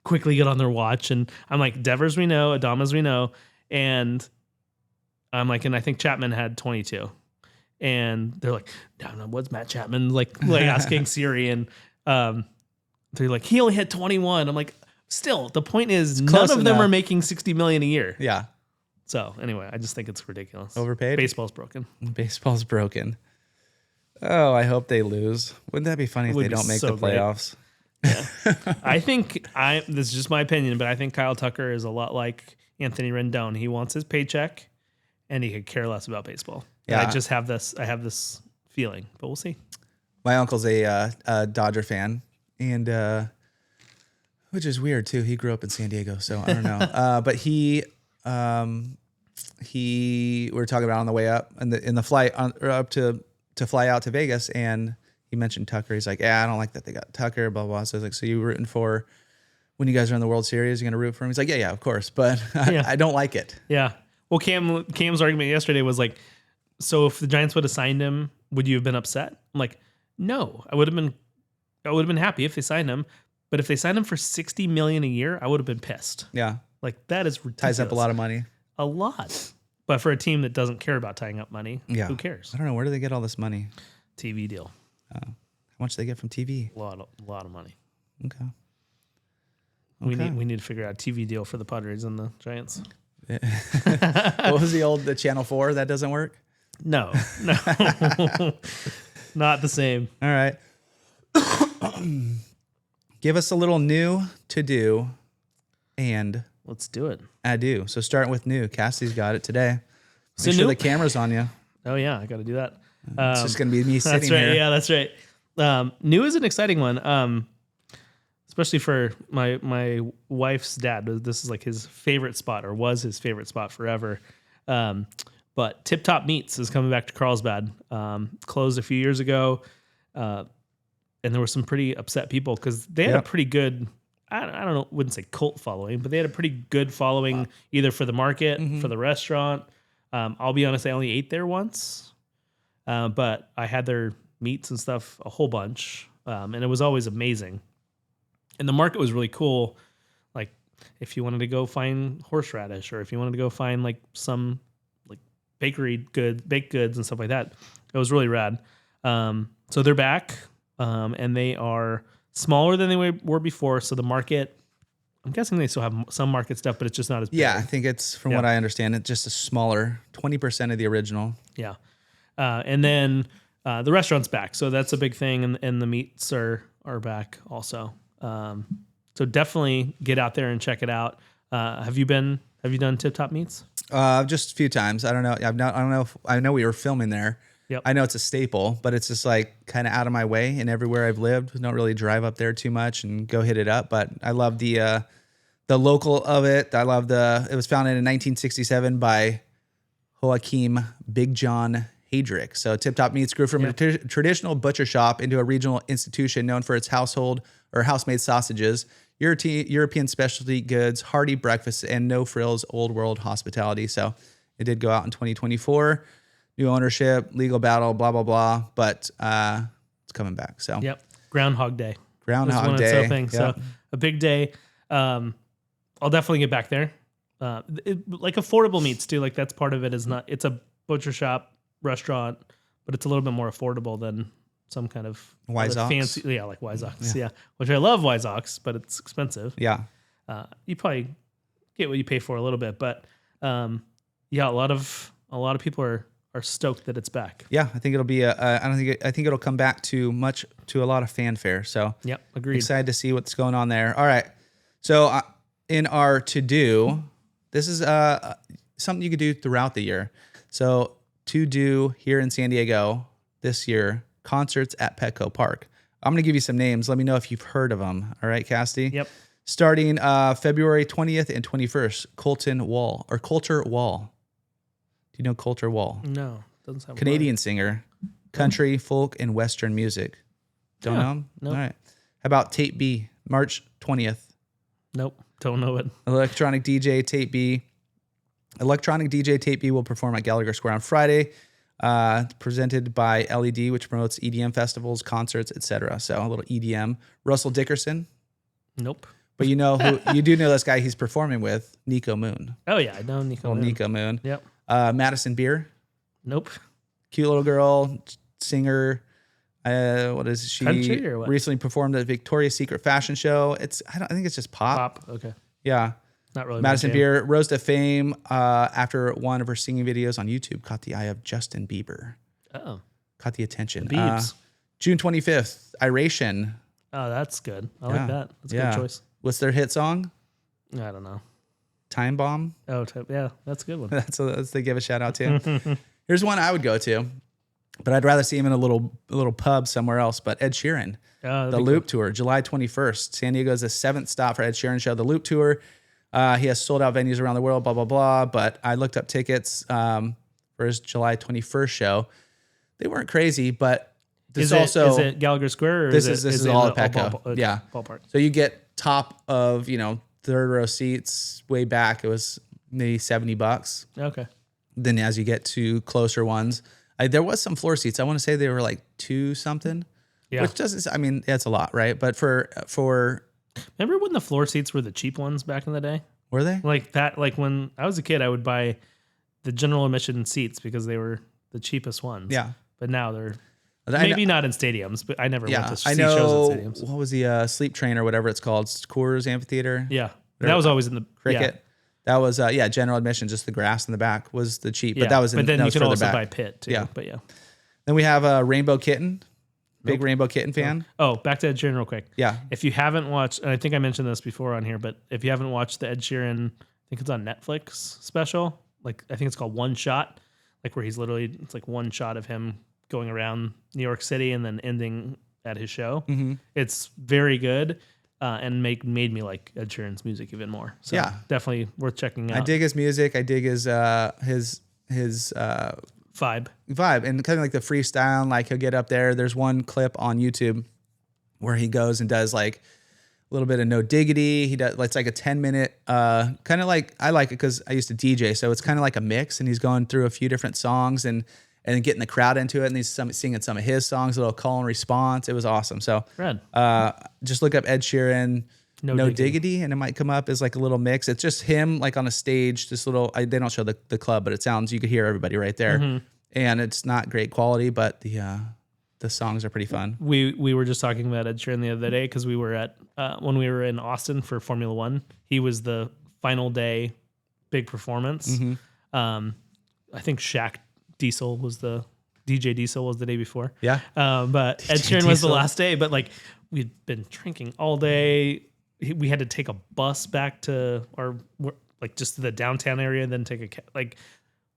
quickly get on their watch. And I'm like, Devers, we know, Adamas, we know. And I'm like, and I think Chapman had 22. And they're like, no, what's Matt Chapman? Like asking Siri. And they're like, he only had 21. I'm like, still, the point is none of them are making 60 million a year. Yeah. So anyway, I just think it's ridiculous. Overpaid? Baseball's broken. Baseball's broken. Oh, I hope they lose. Wouldn't that be funny if they don't make the playoffs? Yeah. I think this is just my opinion, but I think Kyle Tucker is a lot like Anthony Rendon. He wants his paycheck and he could care less about baseball. Yeah. I have this feeling, but we'll see. My uncle's a Dodger fan, and which is weird too. He grew up in San Diego, so I don't know. But we were talking about on the way up in the flight up to fly out to Vegas, and he mentioned Tucker. He's like, yeah, I don't like that they got Tucker, blah, blah. So I was like, so you rooting for when you guys are in the World Series, you're going to root for him? He's like, yeah, of course. But I don't like it. Yeah. Well, Cam's argument yesterday was like, so if the Giants would have signed him, would you have been upset? I'm like, no, I would have been happy if they signed him. But if they signed him for $60 million a year, I would have been pissed. Yeah. Like that is ridiculous. Ties up a lot of money. A lot. But for a team that doesn't care about tying up money, who cares? I don't know. Where do they get all this money? TV deal. How much do they get from TV? A lot of money. Okay. We need to figure out a TV deal for the Padres and the Giants. What was the Channel 4 that doesn't work? No. Not the same. All right. Give us a little new to do and let's do it. Adieu. So starting with new. Cassie's got it today. Make sure the camera's on you. Oh yeah, I got to do that. It's just going to be me sitting here. Yeah, that's right. New is an exciting one, especially for my wife's dad. This is like his favorite spot, or was his favorite spot forever. But Tip Top Meats is coming back to Carlsbad. Closed a few years ago, and there were some pretty upset people because they had a pretty good, I don't know, wouldn't say cult following, but they had a pretty good following either for the market, for the restaurant. I'll be honest, I only ate there once. But I had their meats and stuff a whole bunch, and it was always amazing. And the market was really cool. Like if you wanted to go find horseradish, or if you wanted to go find like some like baked goods and stuff like that, it was really rad. So they're back, and they are smaller than they were before. So the market, I'm guessing they still have some market stuff, but it's just not as big. Yeah, I think it's, from what I understand, it's just a smaller 20% of the original. Yeah. And then the restaurant's back, so that's a big thing, and the meats are back also. So definitely get out there and check it out. Have you done Tip Top Meats? Just a few times. I don't know. I know we were filming there. Yep. I know it's a staple, but it's just like kind of out of my way, and everywhere I've lived, don't really drive up there too much and go hit it up. But I love the local of it. I love it was founded in 1967 by Joachim Big John Heydrich. So Tip Top Meats grew from a traditional butcher shop into a regional institution known for its house-made sausages, European specialty goods, hearty breakfasts, and no-frills old world hospitality. So it did go out in 2024. New ownership, legal battle, blah, blah, blah. But it's coming back. So Groundhog Day. Groundhog Day. Yep. So a big day. I'll definitely get back there. Like affordable meats too. Like that's part of it. It's a butcher shop restaurant, but it's a little bit more affordable than some kind of fancy, like Wise Ox, which I love Wise Ox, but it's expensive. Yeah, you probably get what you pay for a little bit, but a lot of people are stoked that it's back. Yeah, I think it'll be I think it'll come back to a lot of fanfare. So agreed. Excited to see what's going on there. All right, so in our to do, this is something you could do throughout the year. So to do here in San Diego this year, concerts at Petco Park. I'm going to give you some names. Let me know if you've heard of them. All right, Cassidy? Yep. Starting February 20th and 21st, Coulter Wall. Do you know Coulter Wall? No, doesn't sound Canadian singer, country, folk, and Western music. Don't know him? Nope. All right. How about Tape B, March 20th? Nope, don't know it. Electronic DJ Tape B. Electronic DJ Tape B will perform at Gallagher Square on Friday, presented by LED, which promotes EDM festivals, concerts, etc. So a little EDM. Russell Dickerson. Nope. But you know who? You do know this guy he's performing with, Nico Moon. Oh yeah, I know Nico. Moon. Nico Moon. Yep. Madison Beer. Nope. Cute little girl, singer. What is she? Country or what? Recently performed at Victoria's Secret fashion show. I think it's just pop. Okay. Yeah. Not really. Madison Beer rose to fame after one of her singing videos on YouTube caught the eye of Justin Bieber. Oh. Caught the attention. Biebs. June 25th, Iration. Oh, that's good. I like that. That's a good choice. What's their hit song? I don't know. Time Bomb. Oh, yeah, that's a good one. That's they give a shout out to. Here's one I would go to, but I'd rather see him in a little pub somewhere else. But Ed Sheeran, the Loop Tour, July 21st. San Diego is the 7th stop for Ed Sheeran show. The Loop Tour. He has sold out venues around the world, blah, blah, blah. But I looked up tickets for his July 21st show. They weren't crazy, but is it Gallagher Square? Or this is all at Petco. Yeah. Ballpark. So you get top of, third row seats way back. It was maybe $70. Okay. Then as you get to closer ones, there was some floor seats. I want to say they were like $2 something. Yeah. Which doesn't, that's a lot, right? But for remember when the floor seats were the cheap ones back in the day? Were they? Like that, like when I was a kid, I would buy the general admission seats because they were the cheapest ones. Yeah. But now they're maybe not in stadiums, but I never went to see shows at stadiums. What was the Sleep Train or whatever it's called? Coors Amphitheater? Yeah. That was always in the Cricket. Yeah. That was, general admission, just the grass in the back was the cheap. Yeah. But that was But then that you was could further also back. buy pit too. Yeah. But yeah. Then we have Rainbow Kitten. Big Rainbow Kitten fan. Oh, back to Ed Sheeran real quick. Yeah. If you haven't watched, and I think I mentioned this before on here, but if you haven't watched the Ed Sheeran, I think it's on Netflix special. Like I think it's called One Shot, like where it's like one shot of him going around New York City and then ending at his show. Mm-hmm. It's very good and made me like Ed Sheeran's music even more. So yeah, definitely worth checking out. I dig his music. I dig his vibe and kind of like the freestyle. Like he'll get up there. There's one clip on YouTube where he goes and does like a little bit of No Diggity. He does. It's like a 10-minute kind of like, I like it because I used to DJ, so it's kind of like a mix. And he's going through a few different songs and getting the crowd into it. And he's singing some of his songs, a little call and response. It was awesome. So just look up Ed Sheeran. No Diggity, and it might come up as like a little mix. It's just him like on a stage, this little, they don't show the club, but it sounds, you could hear everybody right there. Mm-hmm. And it's not great quality, but the songs are pretty fun. We were just talking about Ed Sheeran the other day because we were at, when we were in Austin for Formula One, he was the final day big performance. Mm-hmm. I think DJ Diesel was the day before. Yeah. But Ed Sheeran was the last day, but like we'd been drinking all day. We had to take a bus back to just to the downtown area, then take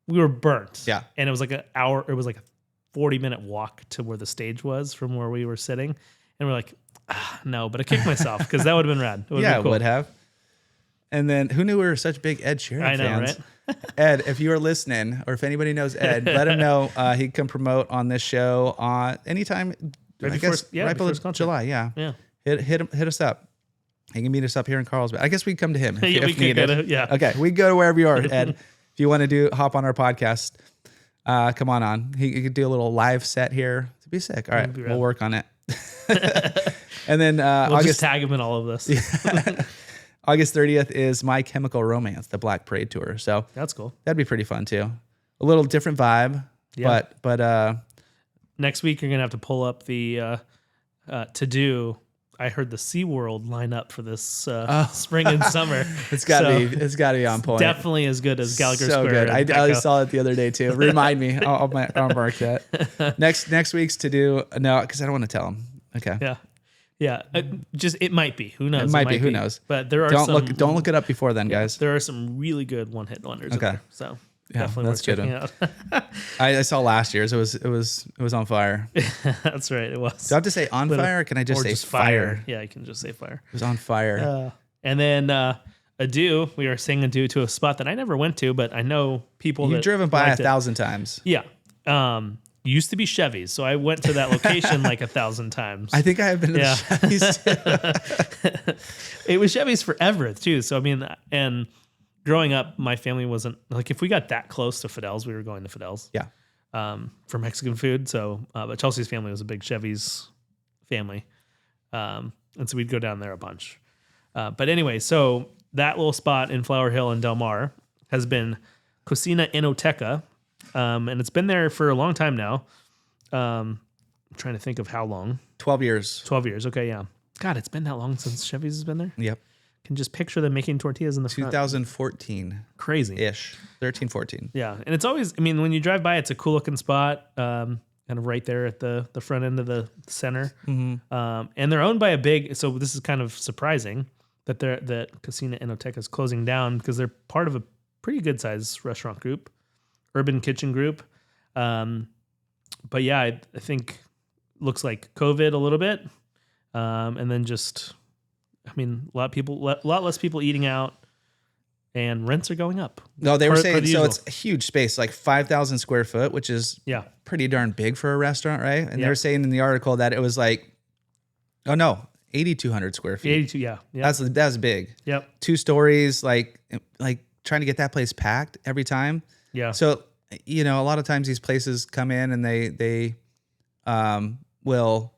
we were burnt. Yeah. And it was like an hour. It was like a 40-minute walk to where the stage was from where we were sitting. And we're like, no, but I kicked myself because that would have been rad. It would have. And then who knew we were such big Ed Sheeran fans? Right? Ed, if you are listening, or if anybody knows Ed, let him know he can promote on this show anytime. Right before July. Yeah. Hit us up. He can meet us up here in Carlsbad. I guess we come to him if needed. Okay, we go to wherever you are, Ed. If you want to hop on our podcast, come on. He could do a little live set here. It'd be sick. All right, we'll work on it. And then we'll just tag him in all of this. August 30th is My Chemical Romance, the Black Parade Tour. So that's cool. That'd be pretty fun too. A little different vibe, but next week you're gonna have to pull up the To Do. I heard the SeaWorld line up for this spring and summer. It's got to be on point. Definitely as good as Gallagher Square. So good. I saw it the other day too. Remind me. I'll mark that. Next week's To Do. No, because I don't want to tell him. Okay. Yeah. It might be. Who knows? It might be. Who knows? But there are don't look it up before then, guys. There are some really good one-hit wonders. Okay. So Definitely that's worth good checking out. I saw last year's. It was on fire. Do That's right. It was. I have to say on fire, or can I just or say just fire? Yeah, you can just say fire. It was on fire. And then Adieu, we were saying Adieu to a spot that I never went to, but I know people You've that driven by liked it. 1,000 times. Yeah. Used to be Chevy's, so I went to that location like 1,000 times. I think I have been to Yeah. the Chevy's too. It was Chevy's forever too. So I mean, and growing up, my family wasn't like, if we got that close to Fidel's, we were going to Fidel's. Yeah. For Mexican food. So, but Chelsea's family was a big Chevy's family, and so we'd go down there a bunch. But anyway, so that little spot in Flower Hill and Del Mar has been Cucina Enoteca, and it's been there for a long time now. I'm trying to think of how long. 12 years. 12 years. Okay, yeah. God, it's been that long since Chevy's has been there. Yep. Can just picture them making tortillas in the front. 2014-ish. Crazy. 13, 14. Yeah, and it's always, I mean, when you drive by, it's a cool looking spot, kind of right there at the front end of the center. Mm-hmm. And they're owned by a big, so this is kind of surprising that that Cucina Enoteca is closing down, because they're part of a pretty good sized restaurant group, urban kitchen group. But yeah, I think looks like COVID a little bit, and then just, I mean, a lot less people eating out, and rents are going up. No, they were saying, so usual. it's a huge space, like 5,000 square foot, which is pretty darn big for a restaurant, right? And they were saying in the article that it was like, 8,200 square feet. 82, yeah. That's big. Yep. 2 stories, like trying to get that place packed every time. Yeah. So, a lot of times these places come in and they will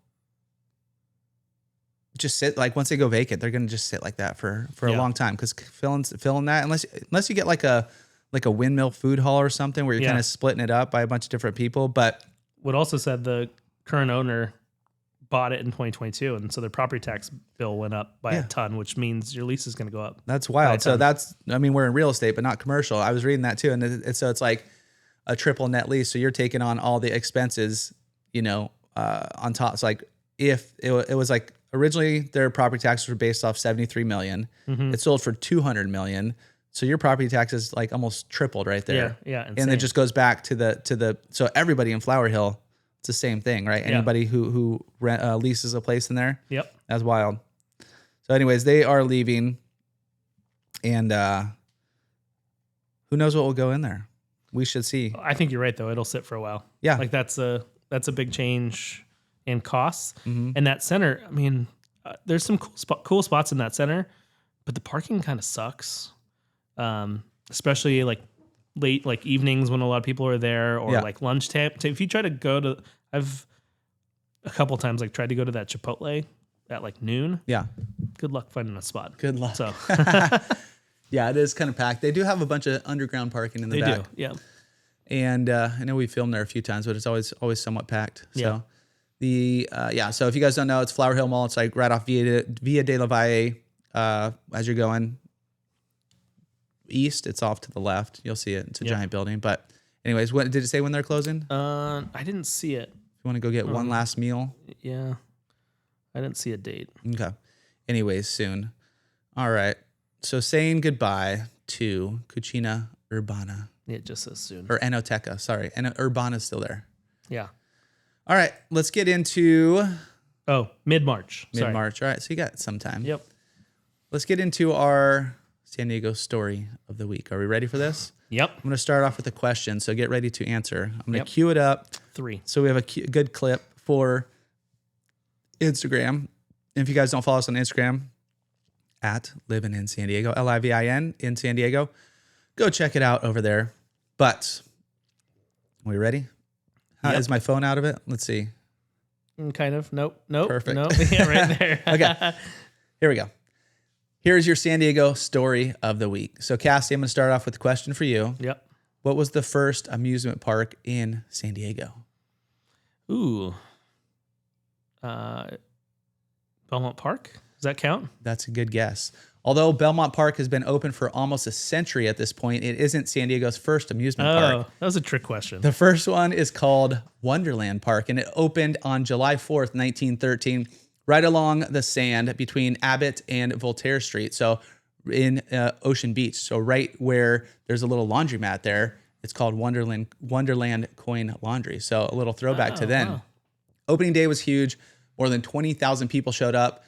just sit, like once they go vacant, they're going to just sit like that for a long time, because filling that, unless you get like a windmill food hall or something where you're kind of splitting it up by a bunch of different people. But what also said, the current owner bought it in 2022, and so their property tax bill went up by a ton, which means your lease is going to go up. That's wild. So we're in real estate, but not commercial. I was reading that too, and so it's like a triple net lease. So you're taking on all the expenses, on top. It's like if it was like, originally their property taxes were based off 73 million. Mm-hmm. It sold for 200 million. So your property taxes like almost tripled right there. Yeah. Insane. And it just goes back to the so everybody in Flower Hill, it's the same thing, right? Anybody who leases a place in there. Yep. That's wild. So anyways, they are leaving, and who knows what will go in there? We should see. I think you're right though. It'll sit for a while. Yeah. Like that's a big change in costs. Mm-hmm. And that center, I mean, there's some cool spots in that center, but the parking kind of sucks. Especially like late, like evenings when a lot of people are there, or like lunch time. If you try to go to, I've a couple times like tried to go to that Chipotle at like noon. Yeah. Good luck finding a spot. Good luck. So yeah, it is kind of packed. They do have a bunch of underground parking in the back. They do. Yeah. And I know we filmed there a few times, but it's always somewhat packed. Yeah. So so if you guys don't know, it's Flower Hill Mall. It's like right off Via de la Valle. As you're going east, it's off to the left. You'll see it. It's a giant building. But anyways, what did it say when they're closing? I didn't see it. If you want to go get one last meal. Yeah. I didn't see a date. Okay. Anyways, soon. All right. So saying goodbye to Cucina Urbana. Yeah, just says soon. Or Enoteca, sorry. And Urbana's still there. Yeah. All right. Let's get into mid-March. Sorry. mid-March. All right. So you got some time. Yep. Let's get into our San Diego story of the week. Are we ready for this? Yep. I'm going to start off with a question, so get ready to answer. I'm going to cue it up. 3. So we have a good clip for Instagram. If you guys don't follow us on Instagram, at Livin in San Diego, Livin in San Diego, go check it out over there. But are we ready? Is my phone out of it? Let's see. Kind of. Nope. Perfect. Nope. Yeah, right there. Okay. Here we go. Here's your San Diego story of the week. So, Cassie, I'm going to start off with a question for you. Yep. What was the first amusement park in San Diego? Ooh. Belmont Park? Does that count? That's a good guess. Although Belmont Park has been open for almost a century at this point, it isn't San Diego's first amusement park. That was a trick question. The first one is called Wonderland Park, and it opened on July 4th, 1913, right along the sand between Abbott and Voltaire Street. So in Ocean Beach. So right where there's a little laundromat there It's called Wonderland Coin Laundry. So a little throwback to then. Wow. Opening day was huge. More than 20,000 people showed up,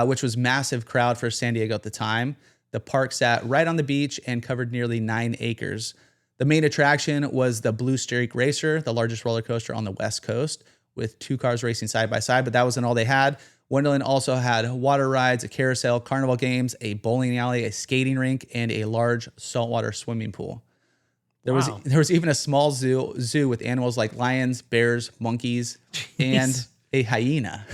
which was massive crowd for San Diego at the time. The park sat right on the beach and covered nearly 9 acres. The main attraction was the Blue Streak Racer, the largest roller coaster on the West Coast, with 2 cars racing side by side, but that wasn't all they had. Wonderland also had water rides, a carousel, carnival games, a bowling alley, a skating rink, and a large saltwater swimming pool. There was even a small zoo with animals like lions, bears, monkeys, and a hyena.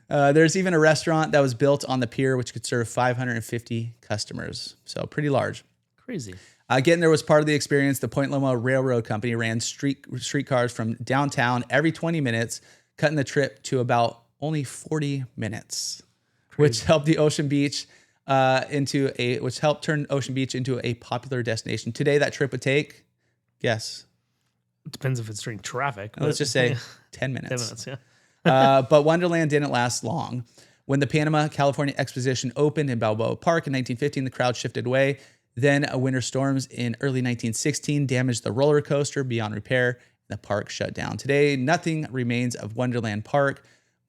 There's even a restaurant that was built on the pier, which could serve 550 customers. So pretty large. Crazy. Again, there was part of the experience. The Point Loma Railroad Company ran streetcars from downtown every 20 minutes, cutting the trip to about only 40 minutes, which helped turn Ocean Beach into a popular destination. Today, that trip would take, guess. It depends if it's during traffic. Let's just say 10 minutes. 10 minutes, yeah. But Wonderland didn't last long. When the Panama California Exposition opened in Balboa Park in 1915, the crowd shifted away. Then winter storms in early 1916 damaged the roller coaster beyond repair, and the park shut down. Today, nothing remains of Wonderland Park,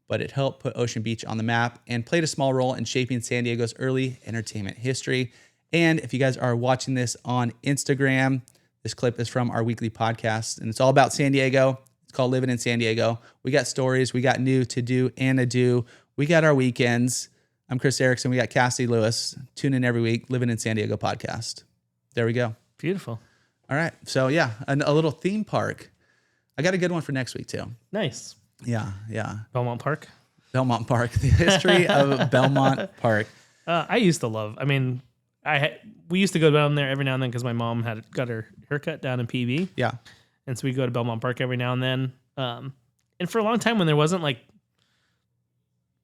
but it helped put Ocean Beach on the map and played a small role in shaping San Diego's early entertainment history. And if you guys are watching this on Instagram, this clip is from our weekly podcast, and it's all about San Diego. It's called Livin in San Diego. We got stories. We got new to do and adieu. We got our weekends. I'm Chris Erickson. We got Cassidy Lewis. Tune in every week. Livin in San Diego podcast. There we go. Beautiful. All right. So yeah, a little theme park. I got a good one for next week too. Nice. Yeah. Belmont Park. Belmont Park. The history of Belmont Park. I used to love. I mean, we used to go down there every now and then because my mom got her haircut down in PV. Yeah. And so we go to Belmont Park every now and then. And for a long time when there wasn't like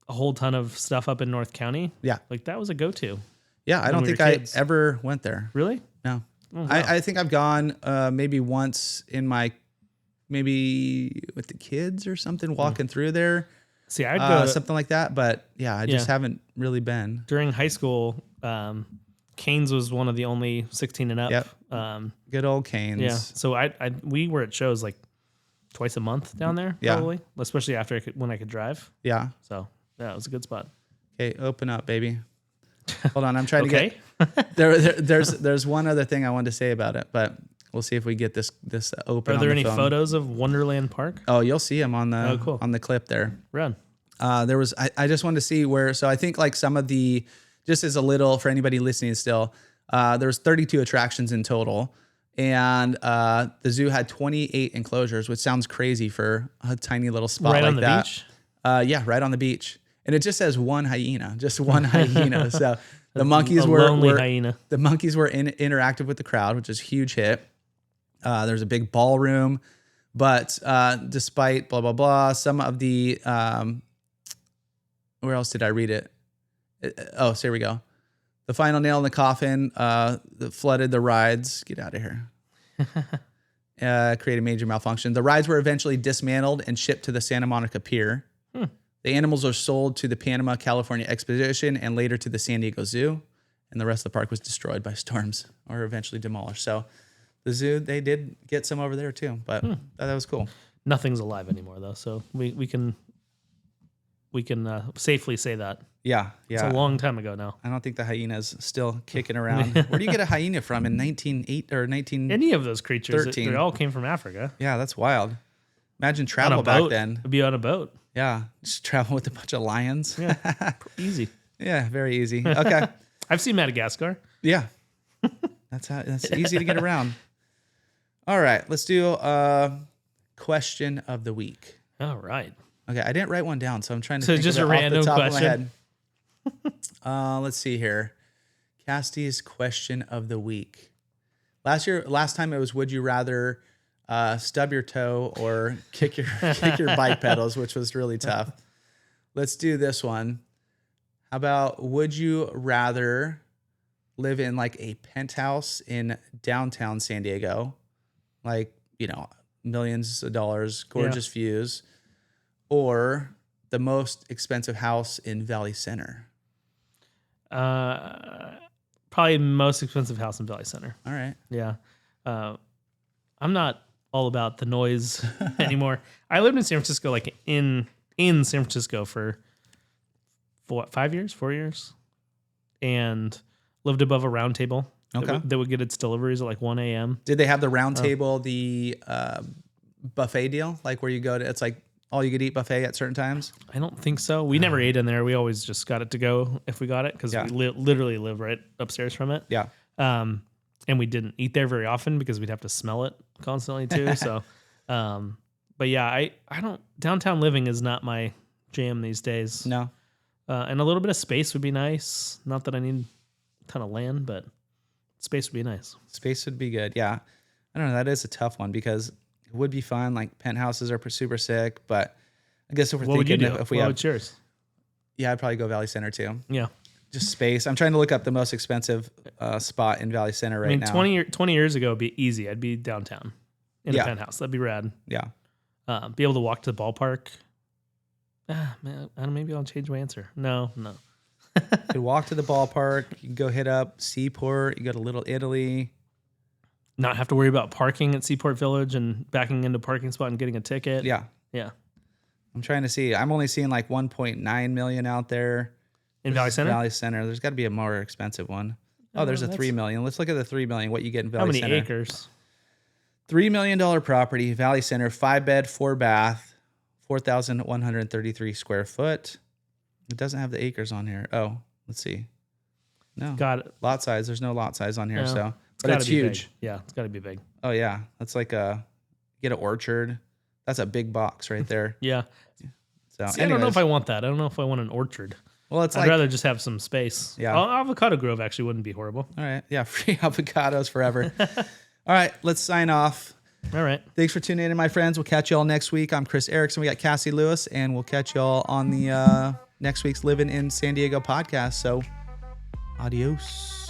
a whole ton of stuff up in North County. Yeah. Like that was a go-to. Yeah. I don't think I ever went there. Really? No. Oh, wow. I think I've gone maybe once maybe with the kids or something, walking through there. See, I'd go something like that. But yeah, I just haven't really been. During high school, Canes was one of the only 16 and up. Yep. Good old Canes. Yeah. So we were at shows like twice a month down there, probably, especially when I could drive. Yeah. So yeah, it was a good spot. Okay, open up, baby. Hold on, I'm trying to get. Okay. There's one other thing I wanted to say about it, but we'll see if we get this open. Are there any phone. photos of Wonderland Park? Oh, you'll see them on the cool. on the clip there. Run. There was. I just wanted to see where. So I think like some of the, just as a little for anybody listening still, there's 32 attractions in total. And the zoo had 28 enclosures, which sounds crazy for a tiny little spot right like on the that. beach? Yeah, right on the beach. And it just says one hyena, just one hyena. So the monkeys hyena. The monkeys were interactive with the crowd, which is a huge hit. There's a big ballroom, but despite blah, blah, blah, some of the, where else did I read it? So here we go. The final nail in the coffin that flooded the rides. Get out of here. Created major malfunction. The rides were eventually dismantled and shipped to the Santa Monica Pier. The animals are sold to the Panama California Exposition and later to the San Diego Zoo. And the rest of the park was destroyed by storms or eventually demolished. So the zoo, they did get some over there too, but that was cool. Nothing's alive anymore though, so we can safely say that. Yeah. It's a long time ago now. I don't think the hyena's still kicking around. Where do you get a hyena from in 1908 or 19? Any of those creatures, 13. they all came from Africa. Yeah, that's wild. Imagine travel back then. It'd be on a boat. Yeah, just travel with a bunch of lions. Yeah, easy. Yeah, very easy. Okay. I've seen Madagascar. Yeah, that's easy to get around. All right, let's do a question of the week. All right. Okay, I didn't write one down, so I'm trying to So think just of it a off random the top question? of my head. Let's see here. Cassidy's question of the week. Last time it was, would you rather stub your toe or kick your bike pedals, which was really tough. Let's do this one. How about, would you rather live in like a penthouse in downtown San Diego, like, millions of dollars, gorgeous views, or the most expensive house in Valley Center? Probably most expensive house in Valley Center. All right. Yeah. I'm not all about the noise anymore. I lived in San Francisco, like in San Francisco for 4 years, and lived above a round table. Okay. That would get its deliveries at like 1 a.m. Did they have the round table, the buffet deal? Like where you go to, it's like all you could eat buffet at certain times? I don't think so. We never ate in there. We always just got it to go if we got it, because we literally live right upstairs from it. Yeah. And we didn't eat there very often because we'd have to smell it constantly too. So, but yeah, I don't, downtown living is not my jam these days. No. And a little bit of space would be nice. Not that I need a ton of land, but space would be nice. Space would be good. Yeah. I don't know. That is a tough one because it would be fun. Like penthouses are super sick, but I guess if we're What would thinking you do? if we What have, would yours? yeah, I'd probably go Valley Center too. Yeah. Just space. I'm trying to look up the most expensive spot in Valley Center right now. 20 years ago would be easy. I'd be downtown in a penthouse. That'd be rad. Yeah. Be able to walk to the ballpark. Man, maybe I'll change my answer. No. You could walk to the ballpark. You can go hit up Seaport. You go to Little Italy. Not have to worry about parking at Seaport Village and backing into a parking spot and getting a ticket. Yeah. Yeah. I'm trying to see. I'm only seeing like 1.9 million out there. In Valley Center? Valley Center. There's got to be a more expensive one. Oh, there's a 3 million. Let's look at the 3 million. What you get in Valley Center. How many acres? $3 million property, Valley Center, 5-bed, 4-bath, 4,133 square foot. It doesn't have the acres on here. Oh, let's see. No. Got it. Lot size. There's no lot size on here. No. So, but it's huge. Big. Yeah, it's got to be big. Oh yeah, that's like get an orchard. That's a big box right there. Yeah. So See, I don't know if I want that. I don't know if I want an orchard. Well, it's I'd rather just have some space. Yeah. Avocado Grove actually wouldn't be horrible. All right. Yeah. Free avocados forever. All right. Let's sign off. All right. Thanks for tuning in, my friends. We'll catch you all next week. I'm Chris Erickson. We got Cassie Lewis, and we'll catch you all on the next week's Livin in San Diego podcast. So, adios.